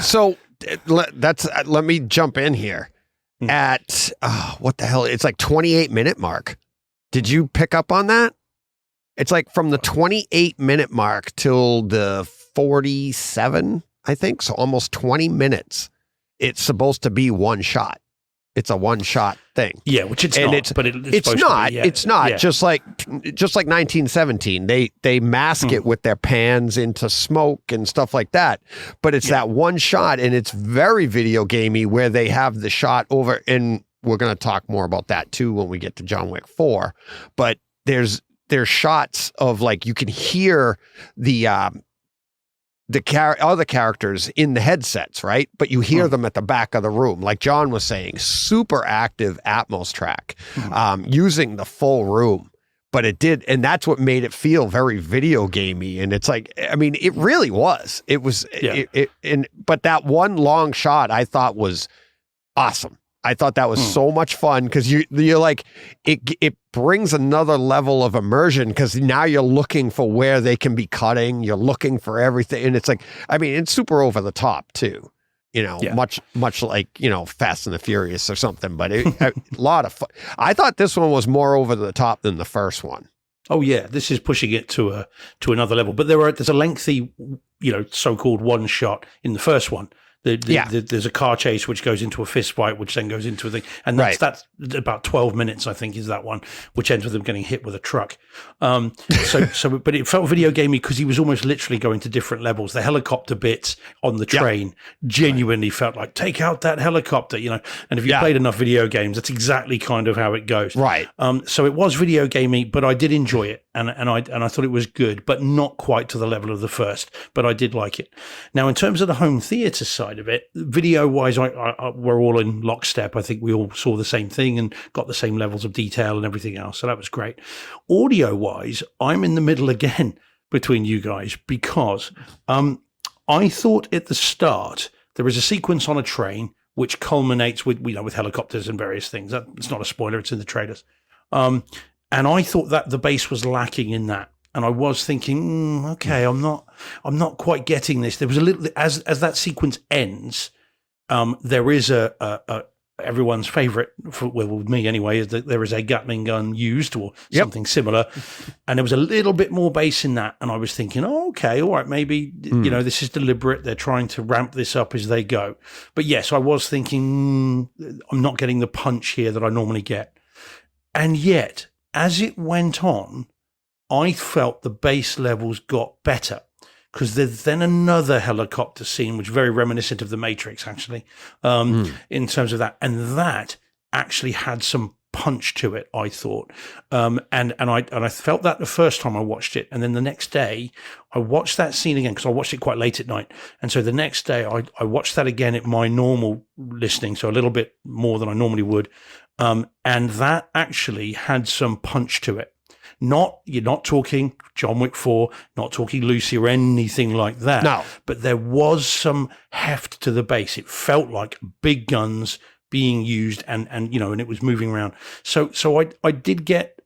So let me jump in here at what the hell? It's like 28-minute mark. Did you pick up on that? It's like from the 28-minute mark till the 47. I think so, almost 20 minutes. It's supposed to be one shot. It's a one shot thing. Yeah, which it's And not. But it's not. It's not. Yeah. Just like 1917, they mask it with their pans into smoke and stuff like that. But it's that one shot, and it's very video gamey where they have the shot over. And we're going to talk more about that too when we get to John Wick 4. But there's shots of like you can hear the other characters in the headsets, right? But you hear them at the back of the room. Like John was saying, super active Atmos track, using the full room. But it did, and that's what made it feel very video gamey. And it's like, I mean, it really was. It was, but that one long shot I thought was awesome. I thought that was so much fun because you're like, it brings another level of immersion because now you're looking for where they can be cutting. You're looking for everything. And it's like, I mean, it's super over the top too, much like, Fast and the Furious or something, but a lot of fun. I thought this one was more over the top than the first one. Oh yeah, this is pushing it to another level. But there's a lengthy, so-called one shot in the first one. There's a car chase which goes into a fist fight, which then goes into a thing, and that's about 12 minutes, I think, is that one, which ends with them getting hit with a truck. But it felt video gamey because he was almost literally going to different levels. The helicopter bits on the train genuinely felt like take out that helicopter, And if you played enough video games, that's exactly kind of how it goes. Right. So it was video gamey, but I did enjoy it, and I thought it was good, but not quite to the level of the first. But I did like it. Now, in terms of the home theater side of it, video wise, we're all in lockstep. I think we all saw the same thing and got the same levels of detail and everything else. So that was great. Audio wise, I'm in the middle again between you guys because I thought at the start there is a sequence on a train which culminates with helicopters and various things. It's not a spoiler; it's in the trailers. And I thought that the bass was lacking in that. And I was thinking, okay, I'm not quite getting this. There was a little, as that sequence ends, there is a everyone's favorite, with me anyway, is that there is a Gatling gun used or something similar, and there was a little bit more bass in that. And I was thinking, oh, okay, all right, maybe this is deliberate. They're trying to ramp this up as they go. But yes, I was thinking, I'm not getting the punch here that I normally get. And yet, as it went on, I felt the bass levels got better because there's then another helicopter scene, which is very reminiscent of The Matrix, actually, in terms of that. And that actually had some punch to it, I thought. And I felt that the first time I watched it. And then the next day, I watched that scene again because I watched it quite late at night. And so the next day, I watched that again at my normal listening, so a little bit more than I normally would. And that actually had some punch to it. You're not talking John Wick 4, not talking Lucy or anything like that. No. But there was some heft to the bass. It felt like big guns being used and it was moving around. So I did get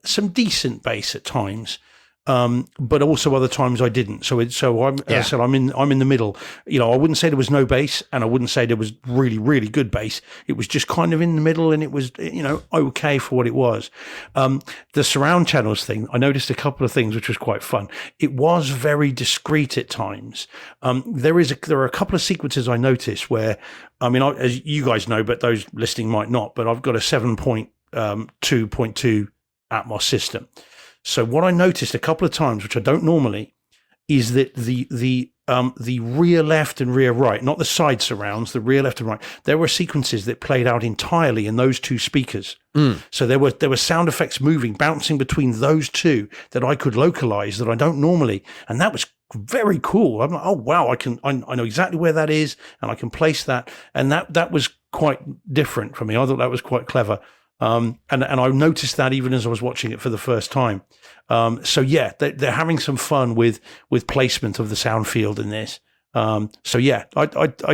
some decent bass at times. But also other times I didn't. So I'm, as I said, I'm in the middle. I wouldn't say there was no bass, and I wouldn't say there was really, really good bass. It was just kind of in the middle, and it was, okay for what it was. The surround channels thing, I noticed a couple of things which was quite fun. It was very discreet at times. There are a couple of sequences I noticed where, as you guys know, but those listening might not, but I've got a 7.2.2 Atmos system. So what I noticed a couple of times, which I don't normally, is that the rear left and rear right, not the side surrounds, the rear left and right, there were sequences that played out entirely in those two speakers. So there were sound effects moving, bouncing between those two that I could localize that I don't normally, and that was very cool. I'm like, oh wow, I know exactly where that is, and I can place that, and that was quite different for me. I thought that was quite clever. And I noticed that even as I was watching it for the first time. They're having some fun with placement of the sound field in this. I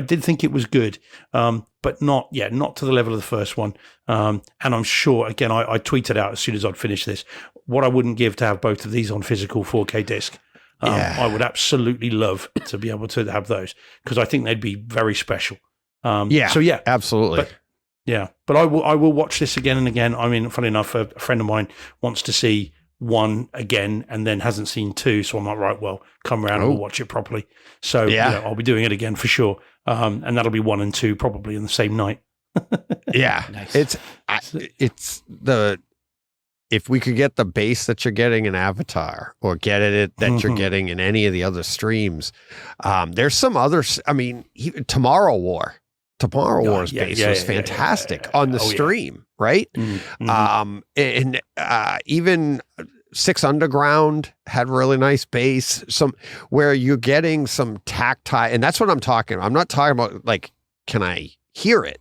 did think it was good, but not to the level of the first one. And I'm sure, again, I tweeted out as soon as I'd finished this, what I wouldn't give to have both of these on physical 4K disc. I would absolutely love to be able to have those because I think they'd be very special. Absolutely. But I will watch this again and again. I mean, funny enough, a friend of mine wants to see one again and then hasn't seen two. So I'm like, right, well, come around and we'll watch it properly. So I'll be doing it again for sure. And that'll be 1 and 2 probably in the same night. Yeah, Nice. it's if we could get the bass that you're getting in Avatar or get it that you're getting in any of the other streams, there's some others. I mean, even Tomorrow War's bass was fantastic on the stream, right? And even Six Underground had really nice bass. Some where you're getting some tactile, and that's what I'm talking about. I'm not talking about like, can I hear it?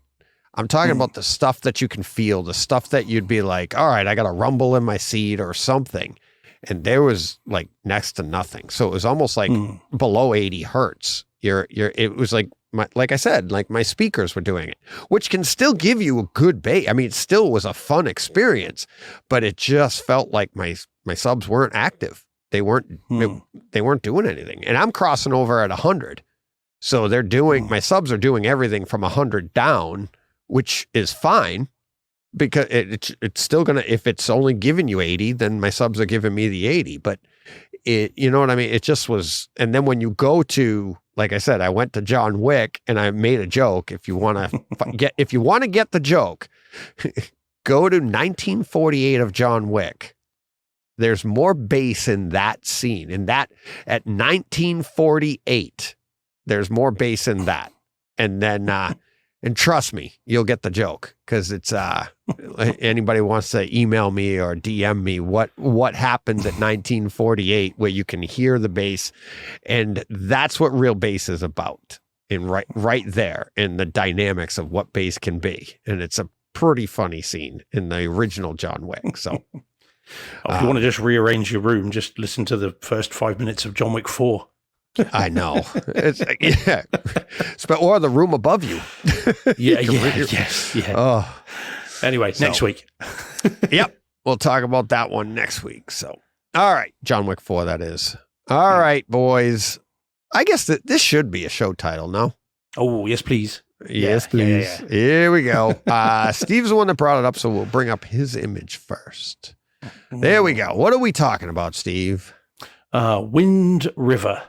I'm talking about the stuff that you can feel, the stuff that you'd be like, all right, I got a rumble in my seat or something. And there was like next to nothing. So it was almost like below 80 hertz. It was like, like I said, like my speakers were doing it, which can still give you a good bass. I mean, it still was a fun experience, but it just felt like my subs weren't active. They weren't doing anything. And I'm crossing over at 100. So they're doing, my subs are doing everything from 100 down, which is fine because it's still going to, if it's only giving you 80, then my subs are giving me the 80, but you know what I mean? It just was. And then when you go to, like I said, I went to John Wick and I made a joke. If you want to get the joke, go to 1948 of John Wick. There's more bass in that scene, at 1948, there's more bass in that. And then, and trust me, you'll get the joke because it's anybody wants to email me or DM me what happens at 1948 where you can hear the bass, and that's what real bass is about. And right there in the dynamics of what bass can be, and it's a pretty funny scene in the original John Wick. So, if you want to just rearrange your room, just listen to the first 5 minutes of John Wick 4. I know. It's like, yeah. Or the room above you. Yes. Oh. Anyway, next week. Yep. We'll talk about that one next week. So, all right. John Wick 4, that is. All right, boys. I guess that this should be a show title, no? Oh, yes, please. Yes, please. Yeah. Here we go. Steve's the one that brought it up, so we'll bring up his image first. There we go. What are we talking about, Steve? Wind River.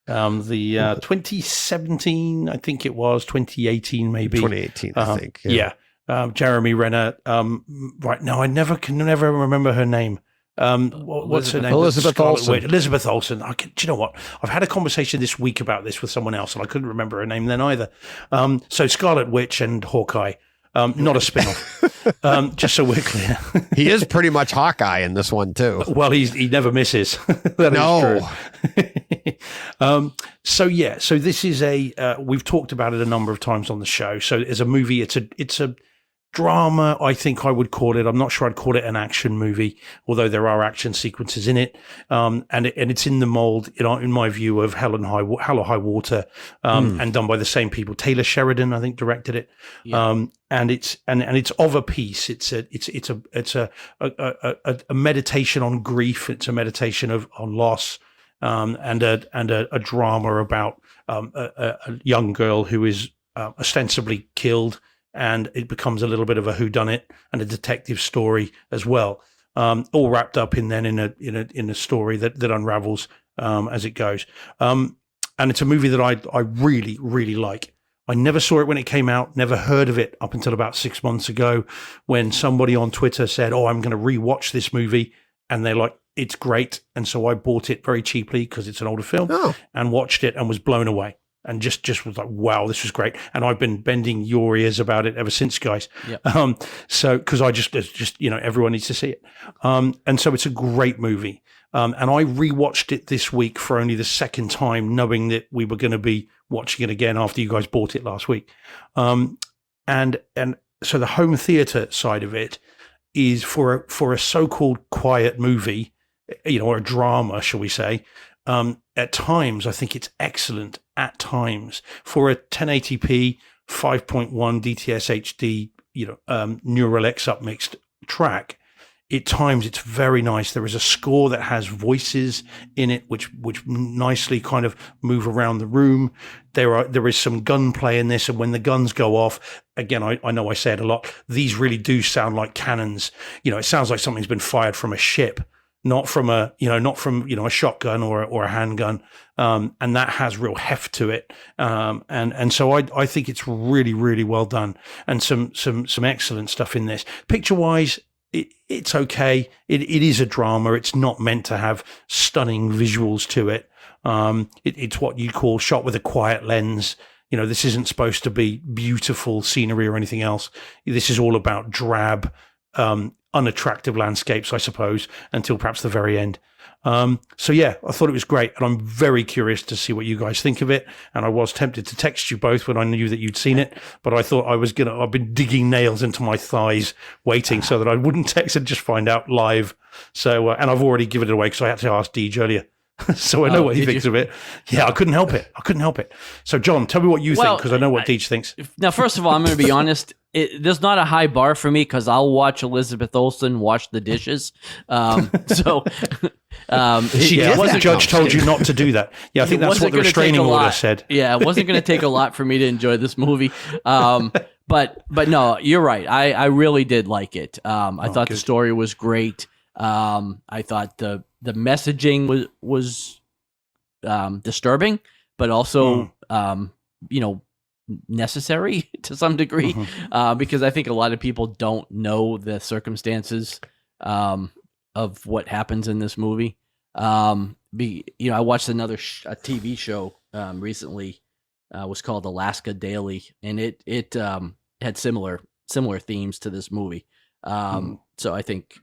The 2017, I think it was 2018, maybe 2018. I think. Yeah. Jeremy Renner. Right now, I can never remember her name. What's her name? Elizabeth Olsen. Elizabeth Olsen. Do you know what? I've had a conversation this week about this with someone else, and I couldn't remember her name then either. So Scarlet Witch and Hawkeye. Not a spin-off. Just so we're clear. He is pretty much Hawkeye in this one too. Well, he never misses. That is true. So this is we've talked about it a number of times on the show. So as a movie, it's a drama, I think I would call it. I'm not sure I'd call it an action movie, although there are action sequences in it. And it's in the mold, in my view, of Hell or High Water, and done by the same people. Taylor Sheridan, I think, directed it. Yeah. And it's of a piece. It's a meditation on grief. It's a meditation on loss, and a drama about a young girl who is ostensibly killed. And it becomes a little bit of a whodunit and a detective story as well, all wrapped up in a story that unravels as it goes. And it's a movie that I really, really like. I never saw it when it came out, never heard of it up until about 6 months ago when somebody on Twitter said, "Oh, I'm going to rewatch this movie," and they're like, "It's great." And so I bought it very cheaply because it's an older film and watched it and was blown away. And just was like, wow, this was great. And I've been bending your ears about it ever since, guys. Yep. So, because I just everyone needs to see it. And so it's a great movie. And I rewatched it this week for only the second time, knowing that we were going to be watching it again after you guys bought it last week. And so the home theater side of it is for a so-called quiet movie, or a drama, shall we say. At times, I think it's excellent. At times, for a 1080p 5.1 DTS HD, Neural X upmixed track, at times it's very nice. There is a score that has voices in it, which nicely kind of move around the room. There is some gunplay in this, and when the guns go off, again, I know I say it a lot. These really do sound like cannons. It sounds like something's been fired from a ship. not from a shotgun or a handgun, and that has real heft to it, and so I think it's really, really well done, and some excellent stuff in this. Picture wise, it's okay. It is a drama. It's not meant to have stunning visuals to it. It's what you call shot with a quiet lens. This isn't supposed to be beautiful scenery or anything else. This is all about drab, unattractive landscapes, I suppose, until perhaps the very end. So yeah, I thought it was great, and I'm very curious to see what you guys think of it. And I was tempted to text you both when I knew that you'd seen it, but I thought I've been digging nails into my thighs, waiting so that I wouldn't text and just find out live. So, and I've already given it away because I had to ask Deej earlier. So I know what he thinks of it. Yeah, I couldn't help it. So John, tell me what you think, because I know what Deej thinks. Now, first of all, I'm going to be honest. There's not a high bar for me because I'll watch Elizabeth Olsen wash the dishes. The judge told you not to do that. Yeah, I think that's what the restraining order said. Yeah, it wasn't going to take a lot for me to enjoy this movie. But no, you're right. I really did like it. I thought the story was great. I thought the messaging was disturbing, but also necessary to some degree, because I think a lot of people don't know the circumstances of what happens in this movie. I watched a TV show recently, was called Alaska Daily, and it had similar themes to this movie. So I think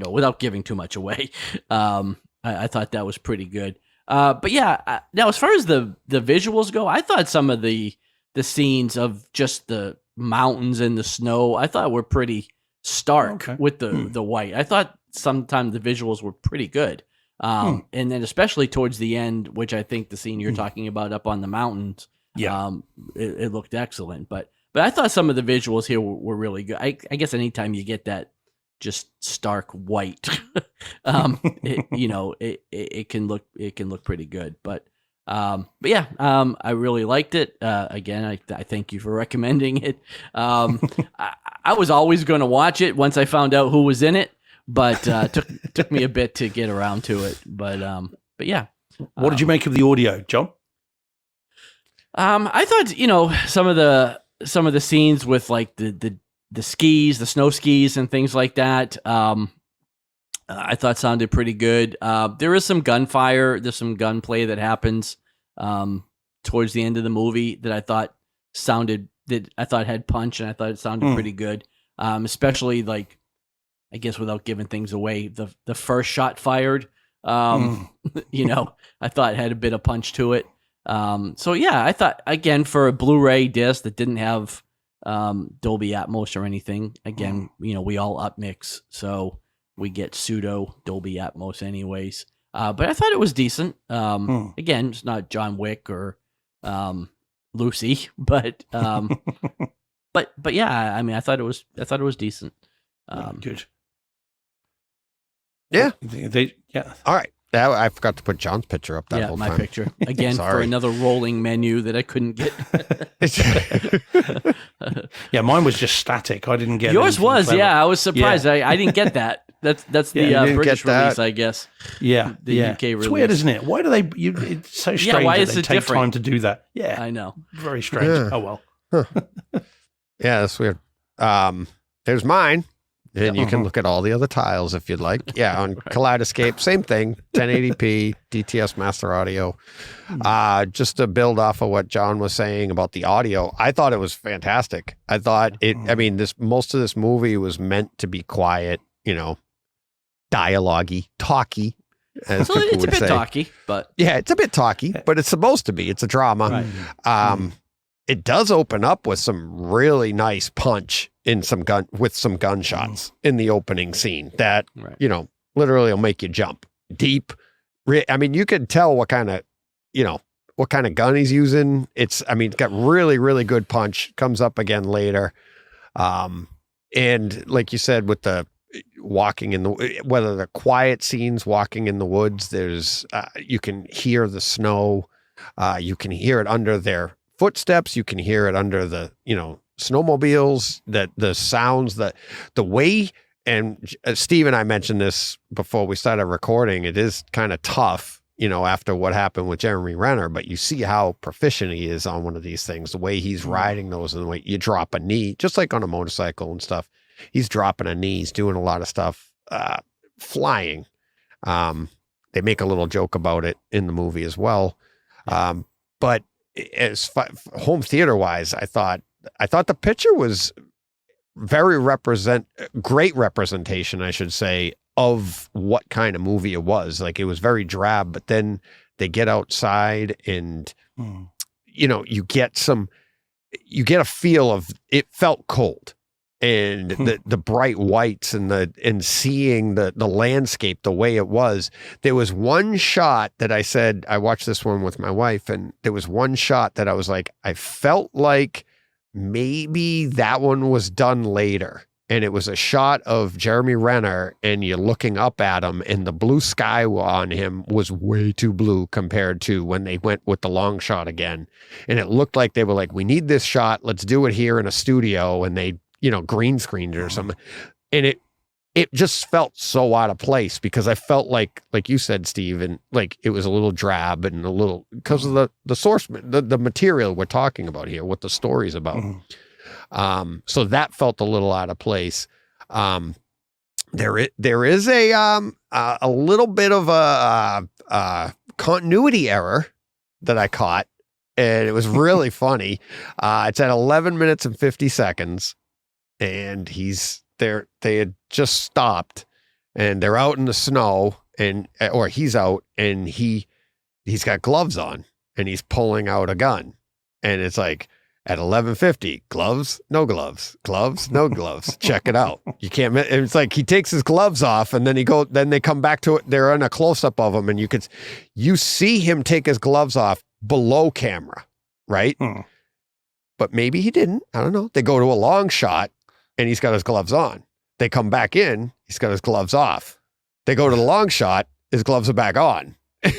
without giving too much away, I thought that was pretty good. But yeah, now as far as the visuals go, I thought some of the scenes of just the mountains and the snow, I thought were pretty stark with the white. I thought sometimes the visuals were pretty good. And then especially towards the end, which I think the scene you're talking about up on the mountains, it looked excellent. But I thought some of the visuals here were really good. I guess anytime you get that just stark white, it can look pretty good. But yeah, I really liked it. Again, I thank you for recommending it. I was always going to watch it once I found out who was in it, but took me a bit to get around to it. But yeah. What did you make of the audio, John? I thought some of the scenes with like the skis, the snow skis and things like that, I thought sounded pretty good. There is some gunfire. There's some gunplay that happens towards the end of the movie that I thought had punch, and I thought it sounded pretty good. Especially like, I guess without giving things away, the first shot fired, I thought had a bit of punch to it. So yeah, I thought, again, for a Blu-ray disc that didn't have Dolby Atmos or anything, again, we all upmix, so we get pseudo Dolby Atmos anyways. But I thought it was decent. Again, it's not John Wick or Lucy, but yeah, I mean, I thought it was decent. Good. Yeah. Yeah. All right. I forgot to put John's picture up that whole time. My picture. Again, for another rolling menu that I couldn't get. Yeah, mine was just static. I didn't get yours was, clever. I was surprised. Yeah. I didn't get that. That's the British release, I guess. Yeah. The UK release. It's weird, isn't it? Why do they... it's so strange why is that they it take different? time to do that. Yeah. I know. Very strange. Yeah. Oh, well. Yeah, that's weird. There's mine. And you can look at all the other tiles if you'd like. Yeah, on Kaleidescape, same thing, 1080p, DTS Master Audio. Just to build off of what John was saying about the audio, I thought it was fantastic. I thought most of this movie was meant to be quiet, dialogue-y, talky, as So people it's a would bit say. talky, but Yeah, it's a bit talky, but it's supposed to be. It's a drama. Right. It does open up with some really nice punch in some gunshots in the opening scene that, literally will make you jump deep. I mean, you could tell what kind of gun he's using. It's got really, really good punch, comes up again later. And like you said, with the walking whether the quiet scenes, walking in the woods, there's, you can hear the snow. You can hear it under their footsteps. You can hear it under the, snowmobiles, that the sounds, that the way, Steve and I mentioned this before we started recording. It is kind of tough, after what happened with Jeremy Renner, but you see how proficient he is on one of these things, the way he's riding those and the way you drop a knee, just like on a motorcycle and stuff. He's dropping a knee. He's doing a lot of stuff, flying. They make a little joke about it in the movie as well. But as home theater wise, I thought the picture was great representation, I should say, of what kind of movie it was. Like, it was very drab, but then they get outside and, you get a feel of, it felt cold, and the bright whites and seeing the landscape the way it was. There was one shot that I said, I watched this one with my wife, and there was one shot that I was like, I felt like maybe that one was done later. And it was a shot of Jeremy Renner, and you're looking up at him, and the blue sky on him was way too blue compared to when they went with the long shot again. And it looked like they were like, we need this shot. Let's do it here in a studio. And they, green screened it or something. And it just felt so out of place, because I felt like you said, Steve, and like it was a little drab and a little, because of the source, the material we're talking about here, what the story's about. So that felt a little out of place. There is a little bit of a continuity error that I caught, and it was really funny. It's at 11 minutes and 50 seconds, and he's there. They had just stopped, and they're out in the snow, or he's out, and he's got gloves on, and he's pulling out a gun, and it's like, at 11:50, gloves, no gloves, gloves, no gloves. Check it out. You can't. It's like he takes his gloves off, and then they come back to it. They're in a close up of him, and you see him take his gloves off below camera, right? But maybe he didn't. I don't know. They go to a long shot, and he's got his gloves on. They come back in, he's got his gloves off. They go to the long shot, his gloves are back on. And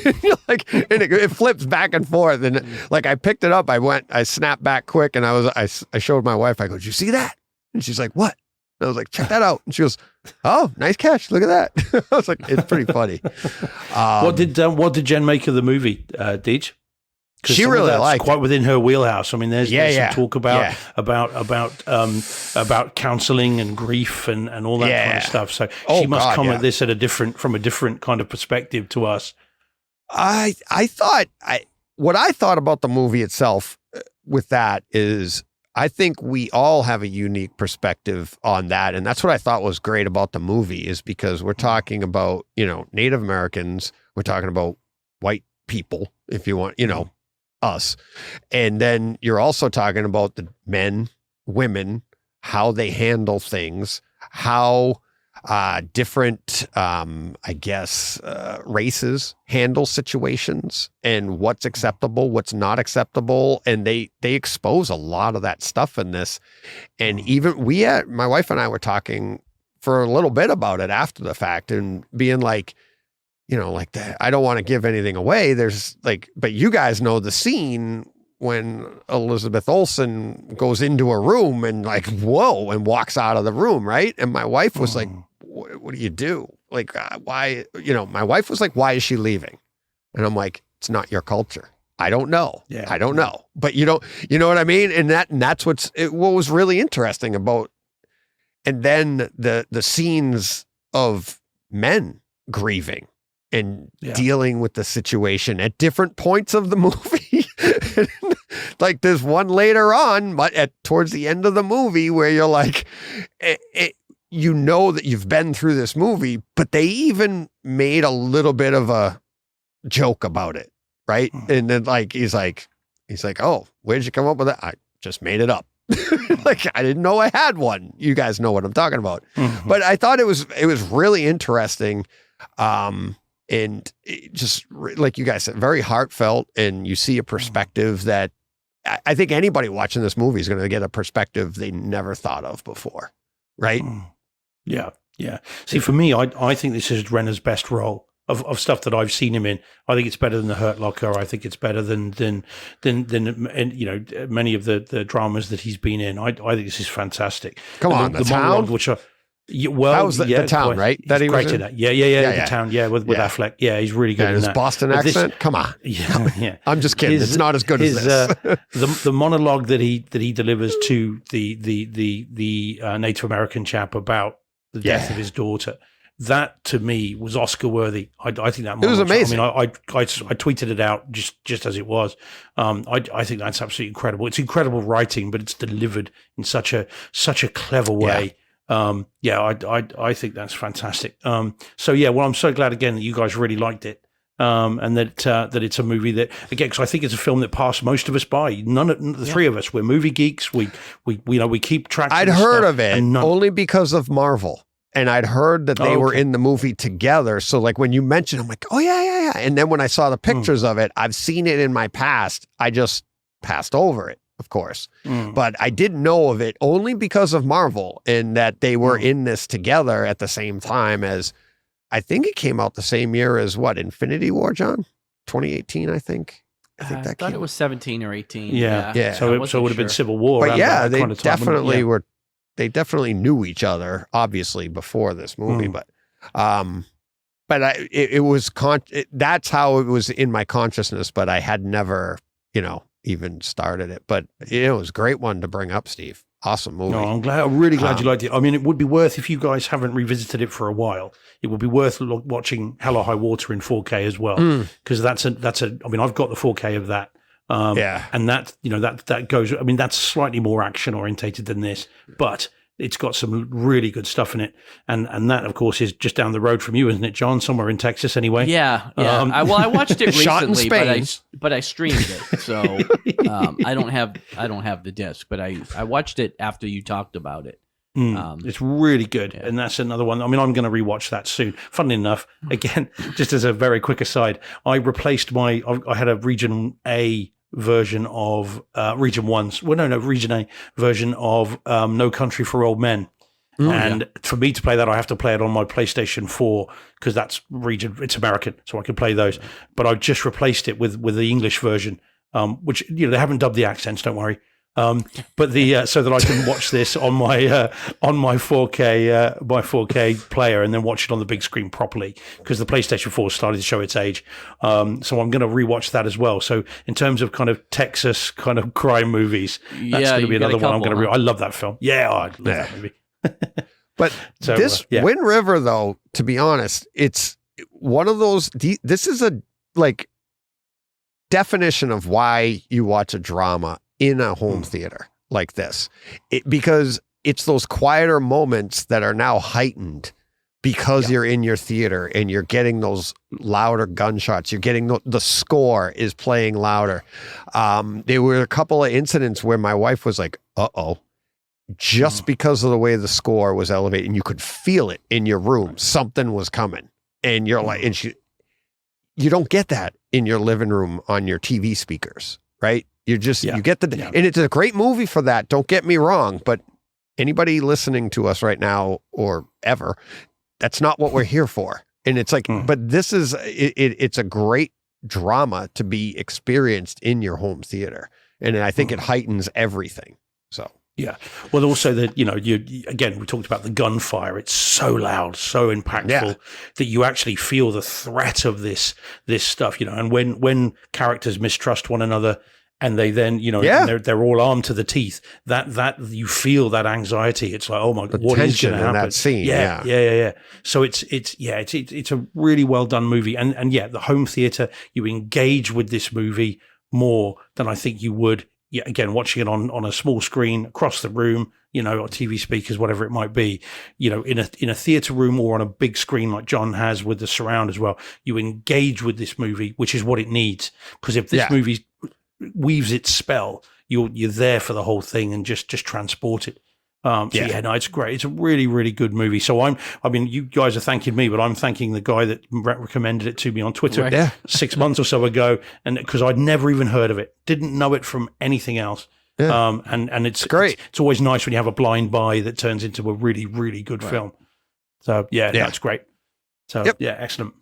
it flips back and forth, and like I picked it up, I snapped back quick, and I showed my wife. I go, "Did you see that?" And she's like, "What?" And I was like, "Check that out." And she goes, "Oh, nice catch! Look at that." I was like, "It's pretty funny." What did Jen make of the movie, Deej? She really liked quite within her wheelhouse. I mean, there's some talk about counseling and grief and all that kind of stuff. So she must come at this from a different kind of perspective to us. What I thought about the movie itself with that is, I think we all have a unique perspective on that. And that's what I thought was great about the movie, is because we're talking about, Native Americans, we're talking about white people, if you want, us. And then you're also talking about the men, women, how they handle things, how different, races handle situations, and what's acceptable, what's not acceptable. And they expose a lot of that stuff in this. And even my wife and I were talking for a little bit about it after the fact, and being like, I don't want to give anything away. There's but you guys know the scene when Elizabeth Olsen goes into a room and whoa, and walks out of the room. Right. And my wife was like, what do you do? Why, my wife was like, why is she leaving? And I'm like, it's not your culture. I don't know. Yeah. I don't know. But you know what I mean? And that's what was really interesting about. And then the scenes of men grieving and dealing with the situation at different points of the movie. Like there's one later on, but towards the end of the movie where you're like, that you've been through this movie, but they even made a little bit of a joke about it, right? And then he's like, oh, where'd you come up with that? I just made it up. I didn't know I had one. You guys know what I'm talking about. Mm-hmm. But I thought it was really interesting. And it just like you guys said, very heartfelt, and you see a perspective that I think anybody watching this movie is going to get a perspective they never thought of before. Right. Yeah. Yeah. See, for me, I think this is Renner's best role of stuff that I've seen him in. I think it's better than The Hurt Locker. I think it's better than many of the dramas that he's been in. I think this is fantastic. Come on, the monologue, which well, that was the town, right? That he was great in? at that. Yeah. The town, with Affleck. Yeah, he's really good And in his that. Boston But accent? Come on. Yeah. I'm just kidding. It's not as good as this. The monologue that he delivers to the Native American chap about the death of his daughter, that to me was Oscar worthy. I think that it was amazing. I mean, I tweeted it out just as it was. I think that's absolutely incredible. It's incredible writing, but it's delivered in such a clever way. I think that's fantastic. So yeah, well, I'm so glad again that you guys really liked it. And that it's a movie that, again, because I think it's a film that passed most of us by. None of the three of us, we're movie geeks. We keep track. I'd heard of it only because of Marvel, and I'd heard that they were in the movie together. So like when you mentioned, I'm like, oh yeah. And then when I saw the pictures of it, I've seen it in my past. I just passed over it, of course, but I didn't know of it only because of Marvel, and that they were in this together at the same time as. I think it came out the same year as Infinity War, John? 2018, I think. I thought it was 17 or 18. Yeah. So it would have been Civil War. But yeah, they definitely were. They definitely knew each other, obviously, before this movie. But it was that's how it was in my consciousness. But I had never, even started it. But it was a great one to bring up, Steve. Awesome movie. No, I'm really glad you liked it. I mean, it would be worth, if you guys haven't revisited it for a while, it would be worth watching Hell or High Water in 4K as well, because that's a. I mean, I've got the 4K of that. And that goes. I mean, that's slightly more action orientated than this, but it's got some really good stuff in it, and that, of course, is just down the road from you, isn't it, John? Somewhere in Texas, anyway. Yeah. I watched it Shot in recently, Spain. but I streamed it, so I don't have the disc, but I watched it after you talked about it. It's really good, and that's another one. I mean, I'm going to rewatch that soon. Funnily enough, again, just as a very quick aside, I replaced I had a Region A version of Region A version of No Country for Old Men. For me to play that, I have to play it on my PlayStation 4 because that's it's American, so I can play those. But I've just replaced it with the English version, which they haven't dubbed the accents. Don't worry. But so that I can watch this on my 4K player and then watch it on the big screen properly, because the PlayStation 4 started to show its age. So I'm going to rewatch that as well. So in terms of kind of Texas kind of crime movies, that's going to be another one I'm going to. I love that film. Yeah, I love that movie. But Wind River, though, to be honest, it's one of those. This is a definition of why you watch a drama in a home theater like this, because it's those quieter moments that are now heightened because you're in your theater and you're getting those louder gunshots. You're getting the score is playing louder. There were a couple of incidents where my wife was like, uh-oh, just because of the way the score was elevated, and you could feel it in your room. Something was coming, and you're like, you don't get that in your living room on your TV speakers, right? You get and it's a great movie for that. Don't get me wrong, but anybody listening to us right now or ever, that's not what we're here for. And it's like, but this is, it's a great drama to be experienced in your home theater. And I think it heightens everything. So. Yeah. Well, also that, again, we talked about the gunfire. It's so loud, so impactful that you actually feel the threat of this stuff, and when characters mistrust one another, and they then, and they're all armed to the teeth, that you feel that anxiety. It's like, oh my God, what is going to happen? In that scene. Yeah. So it's a really well done movie. And the home theater, you engage with this movie more than I think you would, again, watching it on a small screen across the room, or TV speakers, whatever it might be, in a theater room or on a big screen like John has with the surround as well. You engage with this movie, which is what it needs. Because if this movie weaves its spell, you're there for the whole thing and just transport it. It's great. It's a really, really good movie. So you guys are thanking me, but I'm thanking the guy that recommended it to me on Twitter 6 months or so ago, and because I'd never even heard of it, didn't know it from anything else. And it's great. It's always nice when you have a blind buy that turns into a really, really good film. So that's great. So excellent.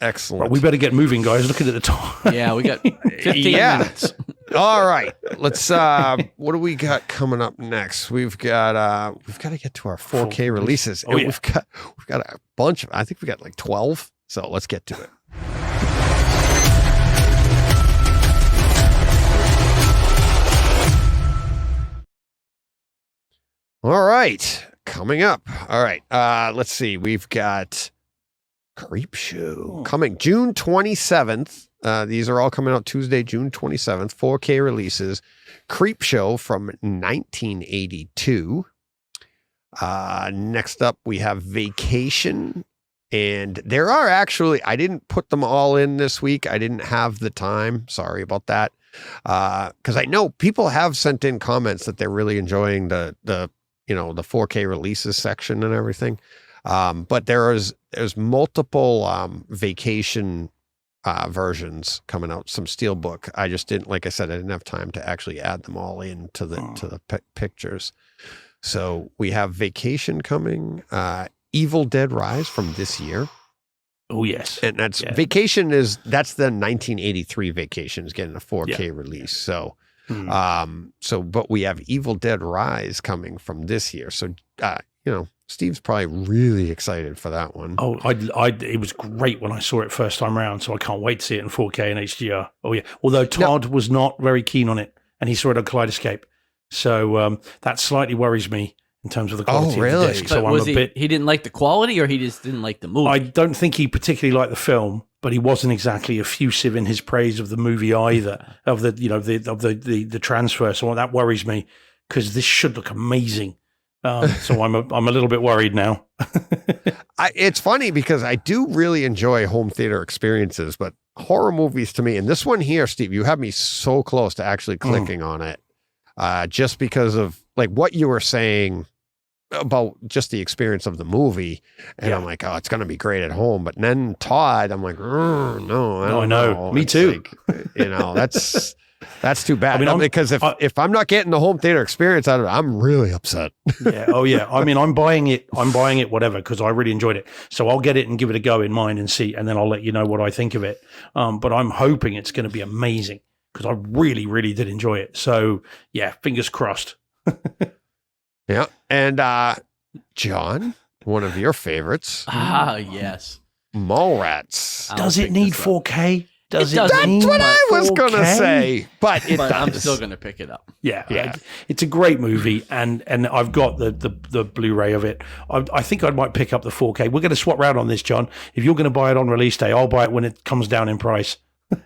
Excellent. Right, we better get moving, guys. Looking at the time. Yeah, we got 15 minutes. All right, let's. What do we got coming up next? We've got to get to our 4K releases. Oh, yeah. We've got a bunch of. I think we got like 12. So let's get to it. All right, coming up. All right, let's see. We've got Creepshow coming June 27th. These are all coming out Tuesday, June 27th. 4K releases. Creepshow from 1982. Next up, we have Vacation. And there are actually, I didn't put them all in this week. I didn't have the time. Sorry about that. Because I know people have sent in comments that they're really enjoying the 4K releases section and everything. But there's multiple Vacation versions coming out, some Steelbook. I just didn't, like I said, I didn't have time to actually add them all into the pictures. So we have Vacation coming, Evil Dead Rise from this year. Oh yes, and that's Vacation that's the 1983 Vacation is getting a 4K release. So, but we have Evil Dead Rise coming from this year. So, Steve's probably really excited for that one. Oh, it was great when I saw it first time around, so I can't wait to see it in 4K and HDR. Oh yeah, although Todd was not very keen on it, and he saw it on Kaleidescape, so that slightly worries me in terms of the quality of the disc. So he didn't like the quality, or he just didn't like the movie? I don't think he particularly liked the film, but he wasn't exactly effusive in his praise of the movie either, of the transfer. So that worries me, because this should look amazing. So I'm a little bit worried now. It's funny because I do really enjoy home theater experiences, but horror movies to me, and this one here, Steve, you have me so close to actually clicking on it, just because of like what you were saying about just the experience of the movie. And I'm like, oh, it's going to be great at home. But then Todd, I'm like, no, I don't know. Me too. Like, that's too bad. I mean, because if I'm not getting the home theater experience out of it, I'm really upset. Yeah. Oh yeah. I mean, I'm buying it whatever, because I really enjoyed it. So I'll get it and give it a go in mine and see, and then I'll let you know what I think of it. But I'm hoping it's going to be amazing, because I really, really did enjoy it. So yeah, fingers crossed. Yeah. And John, one of your favorites. Yes. Mallrats. Does it need 4K? That's what I was going to say, but does. I'm still going to pick it up. Yeah. It's a great movie, and I've got the Blu-ray of it. I think I might pick up the 4K. We're going to swap round on this, John. If you're going to buy it on release day, I'll buy it when it comes down in price.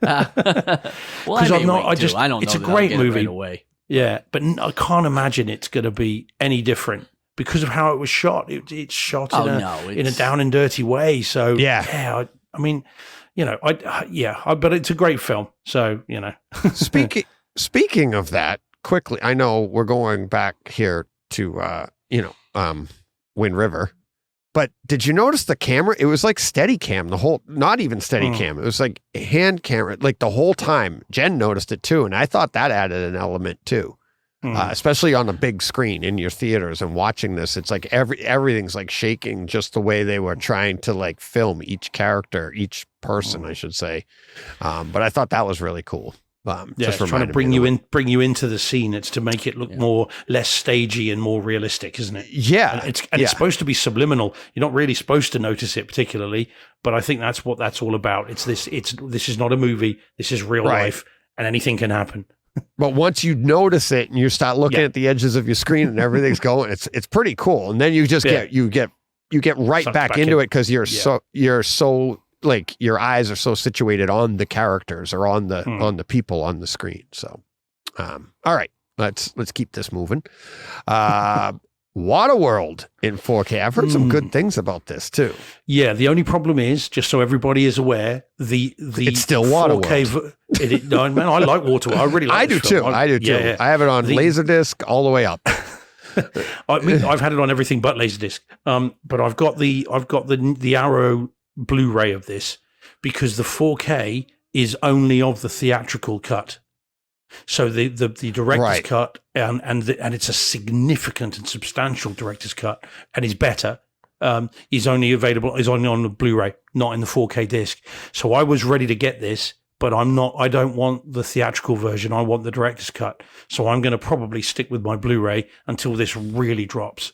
Well, I don't know. It's a great movie. Right away. Yeah, but I can't imagine it's going to be any different because of how it was shot. It's shot in a down and dirty way. So I mean, but it's a great film. So Speaking of that, quickly, I know we're going back here to Wind River, but did you notice the camera? It was like Steadicam not even Steadicam. It was like hand camera, like the whole time. Jen noticed it too, and I thought that added an element too, especially on a big screen in your theaters and watching this. It's like everything's like shaking just the way they were trying to like film each character, each person, I should say. But I thought that was really cool. Just trying to bring you into the scene. It's to make it look less stagey and more realistic, isn't it? Yeah, and it's supposed to be subliminal. You're not really supposed to notice it particularly, but I think that's what that's all about. This is not a movie. This is real life, and anything can happen. But once you notice it and you start looking at the edges of your screen and everything's going, it's pretty cool. And then you just get right back into it because you're so like your eyes are so situated on the characters or on the people on the screen. So, all right, let's keep this moving. Waterworld in 4K. I've heard some good things about this too. Yeah, the only problem is, just so everybody is aware, it's still 4K. Man, I like Waterworld. I really like I do too. I do too. Yeah. I have it on Laserdisc all the way up. I mean, I've had it on everything but Laserdisc. But I've got the Arrow Blu-ray of this because the 4K is only of the theatrical cut. So the director's cut and it's a significant and substantial director's cut and is better. Is only on the Blu-ray, not in the 4K disc. So I was ready to get this, but I don't want the theatrical version. I want the director's cut. So I'm going to probably stick with my Blu-ray until this really drops.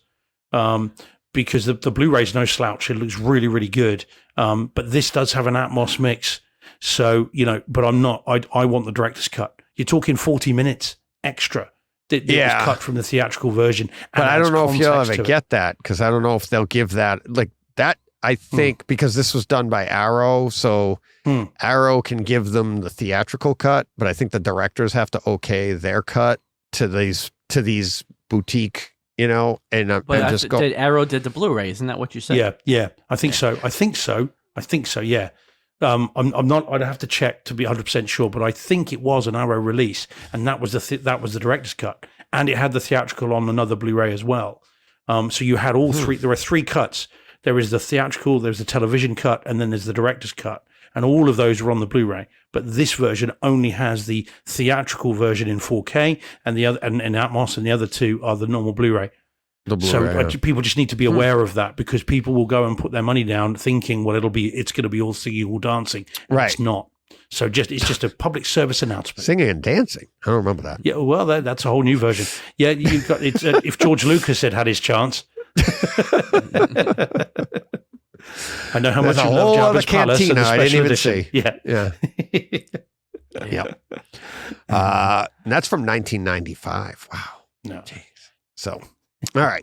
Because the Blu-ray is no slouch. It looks really, really good. But this does have an Atmos mix. So, but I want the director's cut. You're talking 40 minutes extra. It was cut from the theatrical version. But I don't know if you'll ever get that, because I don't know if they'll give that. Like that, I think, because this was done by Arrow, so Arrow can give them the theatrical cut, but I think the directors have to okay their cut to these boutique, and just go. Arrow did the Blu-ray, isn't that what you said? Yeah. I think so. Yeah. I'm not. I'd have to check to be 100% sure, but I think it was an Arrow release, and that was the director's cut, and it had the theatrical on another Blu-ray as well. So you had all three. There were three cuts. There is the theatrical, there's the television cut, and then there's the director's cut, and all of those were on the Blu-ray. But this version only has the theatrical version in 4K, and the other and Atmos, and the other two are the normal Blu-ray. So people just need to be aware of that, because people will go and put their money down thinking, well, it's going to be all singing, all dancing. Right. It's not. So it's just a public service announcement. Singing and dancing. I don't remember that. Yeah, well, that's a whole new version. Yeah, you've got it's if George Lucas had his chance. I know how much you love Jabba's Palace and the special I didn't even edition. See. Yeah. And that's from 1995. Wow. No. Jeez. So. All right.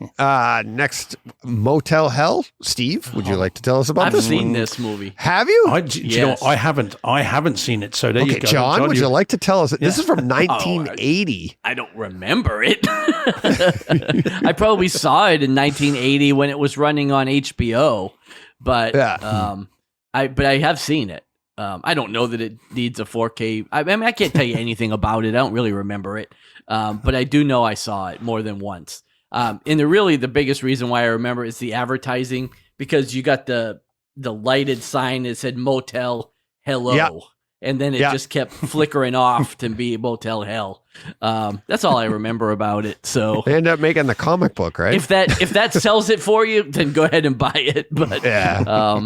Next, Motel Hell. Steve, would you like to tell us about this? I've seen this movie. Have you? You know, I haven't seen it. So there you go. John, would you like to tell us? This is from 1980. I don't remember it. I probably saw it in 1980 when it was running on HBO, but I have seen it. I don't know that it needs a 4K. I mean, I can't tell you anything about it. I don't really remember it, but I do know I saw it more than once. And the biggest reason why I remember is the advertising, because you got the lighted sign that said Motel Hello, and then it just kept flickering off to be Motel Hell. That's all I remember about it. So they end up making the comic book, right? If that sells it for you, then go ahead and buy it. But I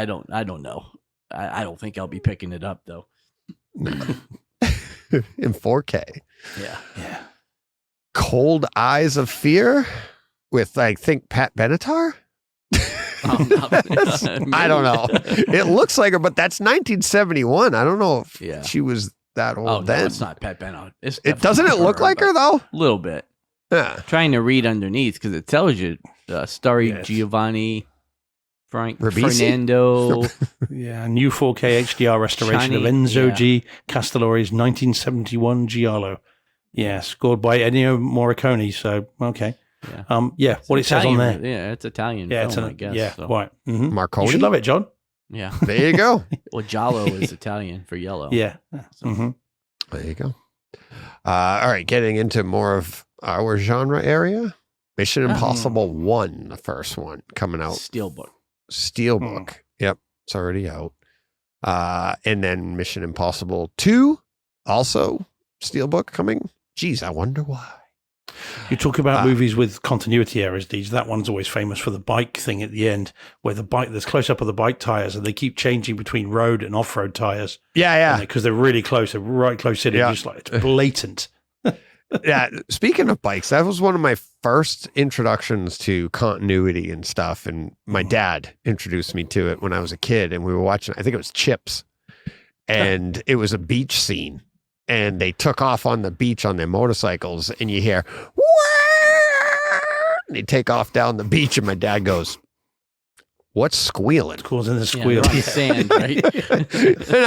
don't know. I don't think I'll be picking it up though. In 4K. Yeah. Cold Eyes of Fear with, I think, Pat Benatar? I don't know. It looks like her, but that's 1971. I don't know if she was that old then. No, it's not Pat Benatar. Doesn't it look like her, though? A little bit. Yeah. Trying to read underneath, because it tells you starring Giovanni Fernando. New 4K HDR restoration of Enzo G. Castellori's 1971 Giallo. Yeah, scored by Ennio Morricone. So, okay. What it says on there. Yeah, it's Italian film, I guess. Yeah, so. right. Mm-hmm. Marconi? You should love it, John. Yeah. There you go. Well, Giallo is Italian for yellow. Yeah. So. Mm-hmm. There you go. All right, getting into more of our genre area. Mission Impossible 1, the first one, coming out. Steelbook. Yep, it's already out. And then Mission Impossible 2, also Steelbook coming. Geez, I wonder why. You talk about movies with continuity errors, Deej. That one's always famous for the bike thing at the end, where there's close up of the bike tires, and they keep changing between road and off road tires. Yeah. Because they're really close, they're right close in. Just like it's blatant. Yeah. Speaking of bikes, that was one of my first introductions to continuity and stuff. And my dad introduced me to it when I was a kid, and we were watching, I think it was Chips, and it was a beach scene. And they took off on the beach on their motorcycles, and you hear, Wah! And they take off down the beach, and my dad goes, "What's squealing?" It's causing the squeal. Yeah, sand, right? And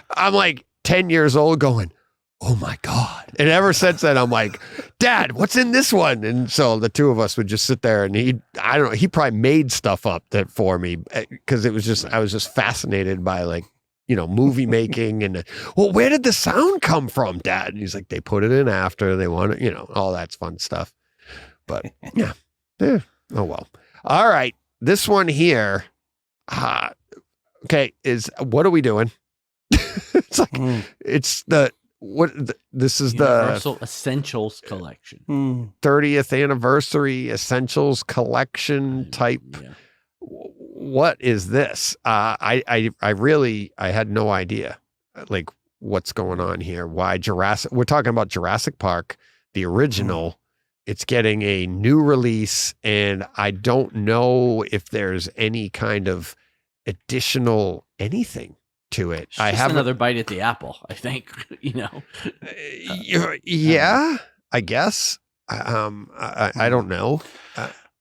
I'm like 10 years old going, oh my God. And ever since then, I'm like, Dad, what's in this one? And so the two of us would just sit there, and he probably made stuff up for me, because I was just fascinated by movie making and, well, where did the sound come from, Dad? And he's like, they put it in after, they want it, all that's fun stuff. But yeah. Oh, well. All right. This one here, what are we doing? It's like, it's this is the Universal Essentials Collection. 30th anniversary Essentials Collection type. Yeah. what is this? I really had no idea, like, what's going on here. Why Jurassic? We're talking about Jurassic Park, the original. It's getting a new release, and I don't know if there's any kind of additional anything to it. I have another bite at the apple, I think. Yeah, I guess. I don't know.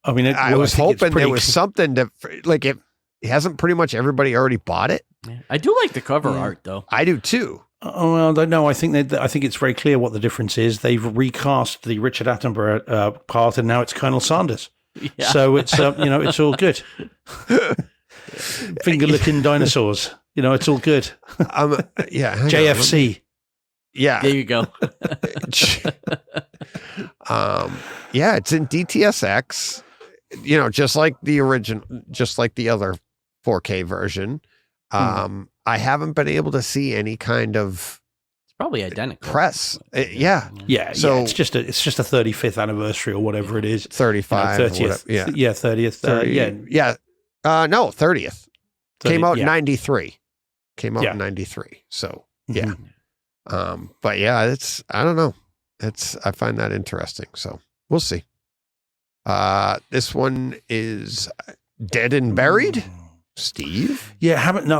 I mean, I was hoping there was something that, like, it hasn't pretty much everybody already bought it. I do like the cover art, though. I do too. Oh, well, no, I think it's very clear what the difference is. They've recast the Richard Attenborough part, and now it's Colonel Sanders. Yeah. So it's it's all good. Finger licking dinosaurs. It's all good. Yeah. JFC. Yeah. There you go. Yeah, it's in DTSX. Just like the original, just like the other 4K version. I haven't been able to see any kind of probably identical press. Yeah. So it's just a 35th anniversary or whatever it is. 35. 30th. Yeah. 30th. 30, yeah. No, 30th. Came out in 93. Came out in 93. So yeah. But yeah, I don't know. I find that interesting. So we'll see. This one is Dead and Buried. Steve? Yeah, I haven't seen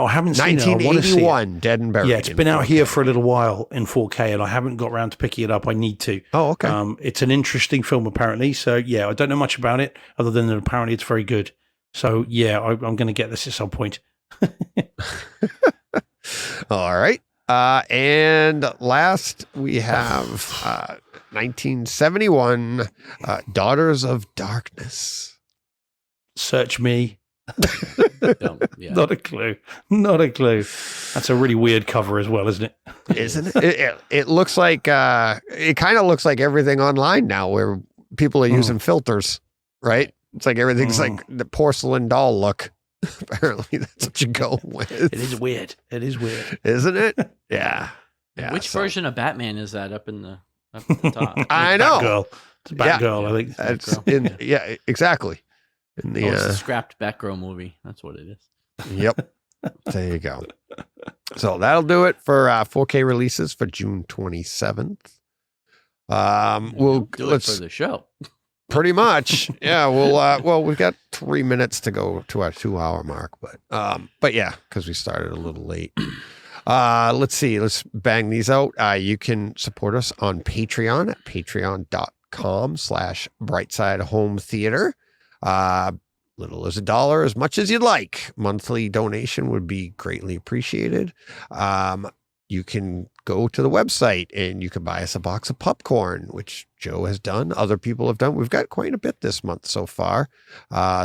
it. 1981, Dead and Buried. Yeah, it's been out here for a little while in 4K, and I haven't got around to picking it up. I need to. Oh, okay. It's an interesting film, apparently. So, yeah, I don't know much about it, other than that apparently it's very good. So, yeah, I'm going to get this at some point. All right. And last, we have 1971, Daughters of Darkness. Search me. Yeah. Not a clue. That's a really weird cover as well, isn't it? Isn't it? It looks like it kind of looks like everything online now, where people are using filters, right? It's like everything's like the porcelain doll look. Apparently, that's what you go with. It is weird, isn't it? Yeah. Which version of Batman is that up at the top? I know. Batgirl. It's Batgirl, I think. That's exactly. In the, it's a scrapped Batgirl movie. That's what it is. Yep. There you go. So that'll do it for 4K releases for June 27th. We'll do it for the show. Pretty much. Yeah. Well, we've got 3 minutes to go to our 2-hour mark, but yeah, because we started a little late. Let's see. Let's bang these out. You can support us on Patreon at patreon.com/Brightside Home Theater. Little as $1, as much as you'd like. Monthly donation would be greatly appreciated. You can go to the website and you can buy us a box of popcorn, which Joe has done. Other people have done. We've got quite a bit this month so far.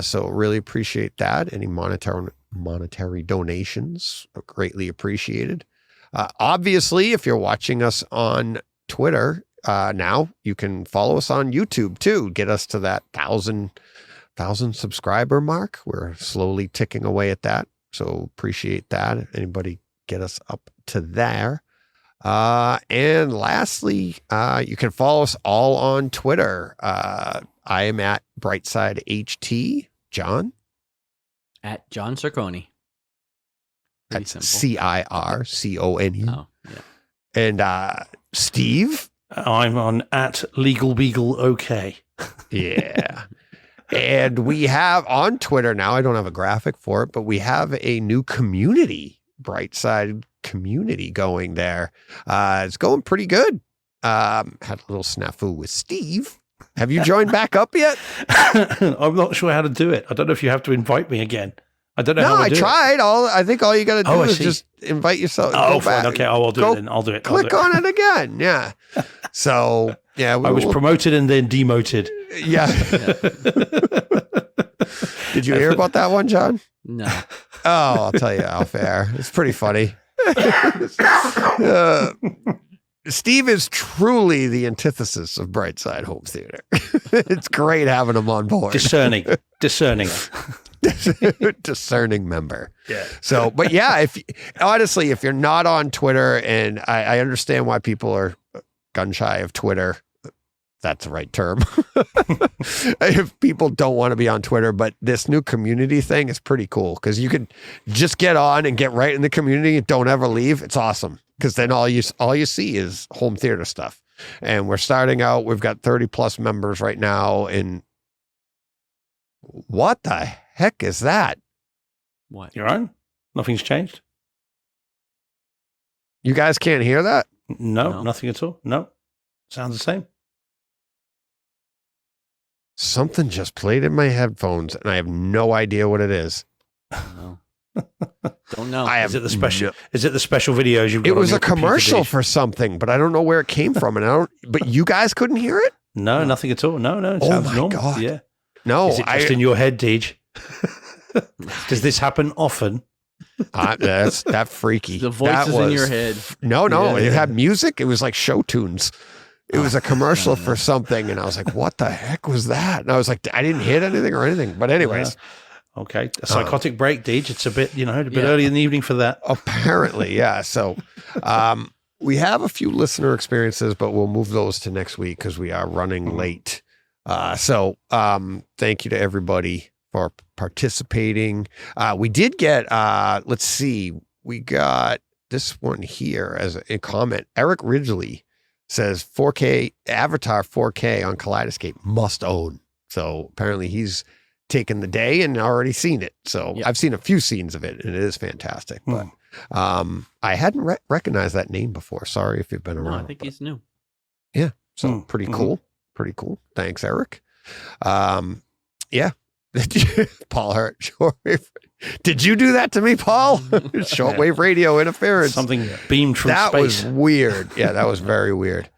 So really appreciate that. Any monetary donations are greatly appreciated. Obviously, if you're watching us on Twitter, now you can follow us on YouTube too. Get us to that 1,000 subscriber mark. We're slowly ticking away at that. So appreciate that. Anybody get us up to there. And lastly, you can follow us all on Twitter. I am at Brightside HT. John? At John Circone. That's CIRCONE. Oh, yeah. And Steve? I'm on at Legal Beagle OK. Yeah. And we have on Twitter now, I don't have a graphic for it, but we have a new community, Brightside community going there. It's going pretty good. Had a little snafu with Steve. Have you joined back up yet? I'm not sure how to do it. I don't know if you have to invite me again. I don't know how to do tried. I think all you got to do is just invite yourself. Oh, fine. Okay, I'll do it then. I'll do it. Click on it again. Yeah. So, yeah. I was promoted and then demoted. Yeah. Did you hear about that one, John? No. Oh, I'll tell you off air. It's pretty funny. Steve is truly the antithesis of Brightside Home Theater. It's great having him on board. Discerning. Discerning member. Yeah. So, but yeah, if you're not on Twitter, and I understand why people are gun shy of Twitter, that's the right term. If people don't want to be on Twitter, but this new community thing is pretty cool because you could just get on and get right in the community and don't ever leave. It's awesome because then all you see is home theater stuff. And we're starting out. We've got 30 plus members right now. And what the heck is that? What? You're on? Nothing's changed? You guys can't hear that? No, nothing at all. No. Sounds the same. Something just played in my headphones, and I have no idea what it is. No. Don't know. I have Is it the special? Is it the special videos you've got? It was on a your computer, commercial Deej? for something, but I don't know where it came from, and I don't. But you guys couldn't hear it? No, nothing at all. No, it Oh sounds my normal. God. Yeah. No, Is it just in your head, Deej? Does this happen often? that's that freaky. The voices in your head. No, Yeah, it yeah. had music. It was like show tunes. It was a commercial for something, and I was like, "What the heck was that?" And I was like, "I didn't hit anything or anything." But anyways, Okay. A psychotic break, Deej. It's a bit, early in the evening for that. apparently, yeah. So, we have a few listener experiences, but we'll move those to next week because we are running late. So, thank you to everybody for participating. We did get, let's see, we got this one here as a comment. Eric Ridgely says 4K Avatar 4K on Kaleidescape must own. So apparently he's taken the day and already seen it. So Yep. I've seen a few scenes of it and it is fantastic. But I hadn't recognized that name before. Sorry if you've been No, around. I think he's new. So pretty cool. Pretty cool. Thanks, Eric. Yeah. Paul Hurt. Shortwave. Did you do that to me, Paul? Shortwave radio interference. Something beamed from that space. was weird. Yeah, that was very weird.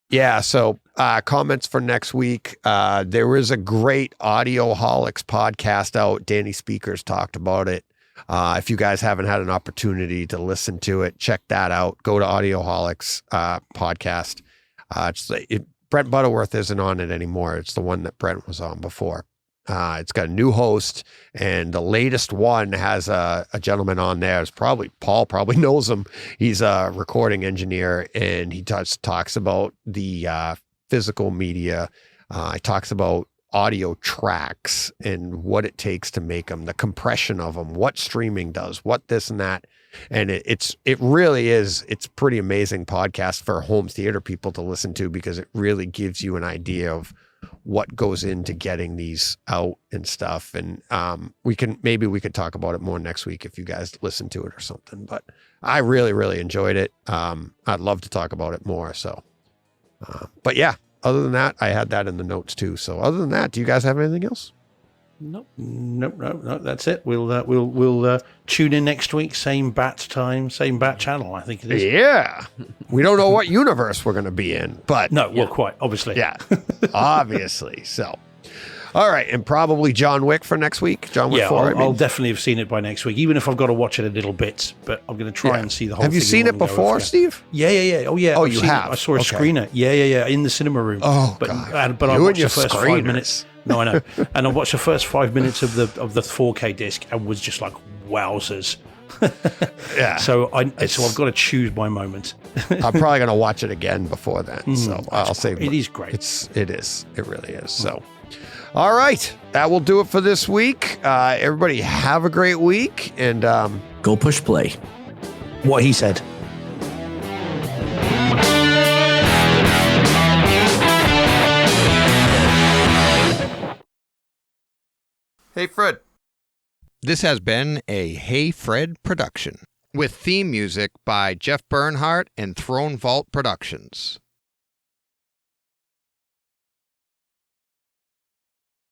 Yeah, so comments for next week. There is a great Audioholics podcast out. Danny Speakers talked about it. If you guys haven't had an opportunity to listen to it, check that out. Go to Audioholics podcast. Brent Butterworth isn't on it anymore. It's the one that Brent was on before. It's got a new host, and the latest one has a gentleman on there. It's Paul probably knows him. He's a recording engineer, and he talks about the physical media. He talks about audio tracks and what it takes to make them, the compression of them, what streaming does, what this and that. And it really is. It's pretty amazing podcast for home theater people to listen to because it really gives you an idea of what goes into getting these out and stuff. And we could talk about it more next week if you guys listen to it or something. But I really, really enjoyed it. I'd love to talk about it more. So, but yeah, other than that, I had that in the notes too. So other than that, do you guys have anything else? Nope. Nope. That's it. We'll tune in next week. Same bat time, same bat channel. I think it is. Yeah. We don't know what universe we're going to be in, but No, well, quite obviously. yeah, obviously. So, all right. And probably John Wick for next week. John Wick Yeah, 4. I'll definitely have seen it by next week, even if I've got to watch it in little bits. But I'm going to try and see the whole thing. Have you seen in it one go. before, Steve? Yeah. Oh, yeah. Oh, I've you seen it. have? I saw a Okay. screener. Yeah, in the cinema room. Oh, but, God. But I You and watched your the first 5 screeners. minutes. No, I know. And I watched the first 5 minutes of the 4K disc and was just like, wowzers. Yeah. So I've got to choose my moment. I'm probably going to watch it again before then. So I'll say It is great. It is. It really is. So, all right. That will do it for this week. Everybody have a great week. And Go push play. What he said. hey, Fred. This has been a Hey Fred production with theme music by Jeff Bernhardt and Throne Vault Productions.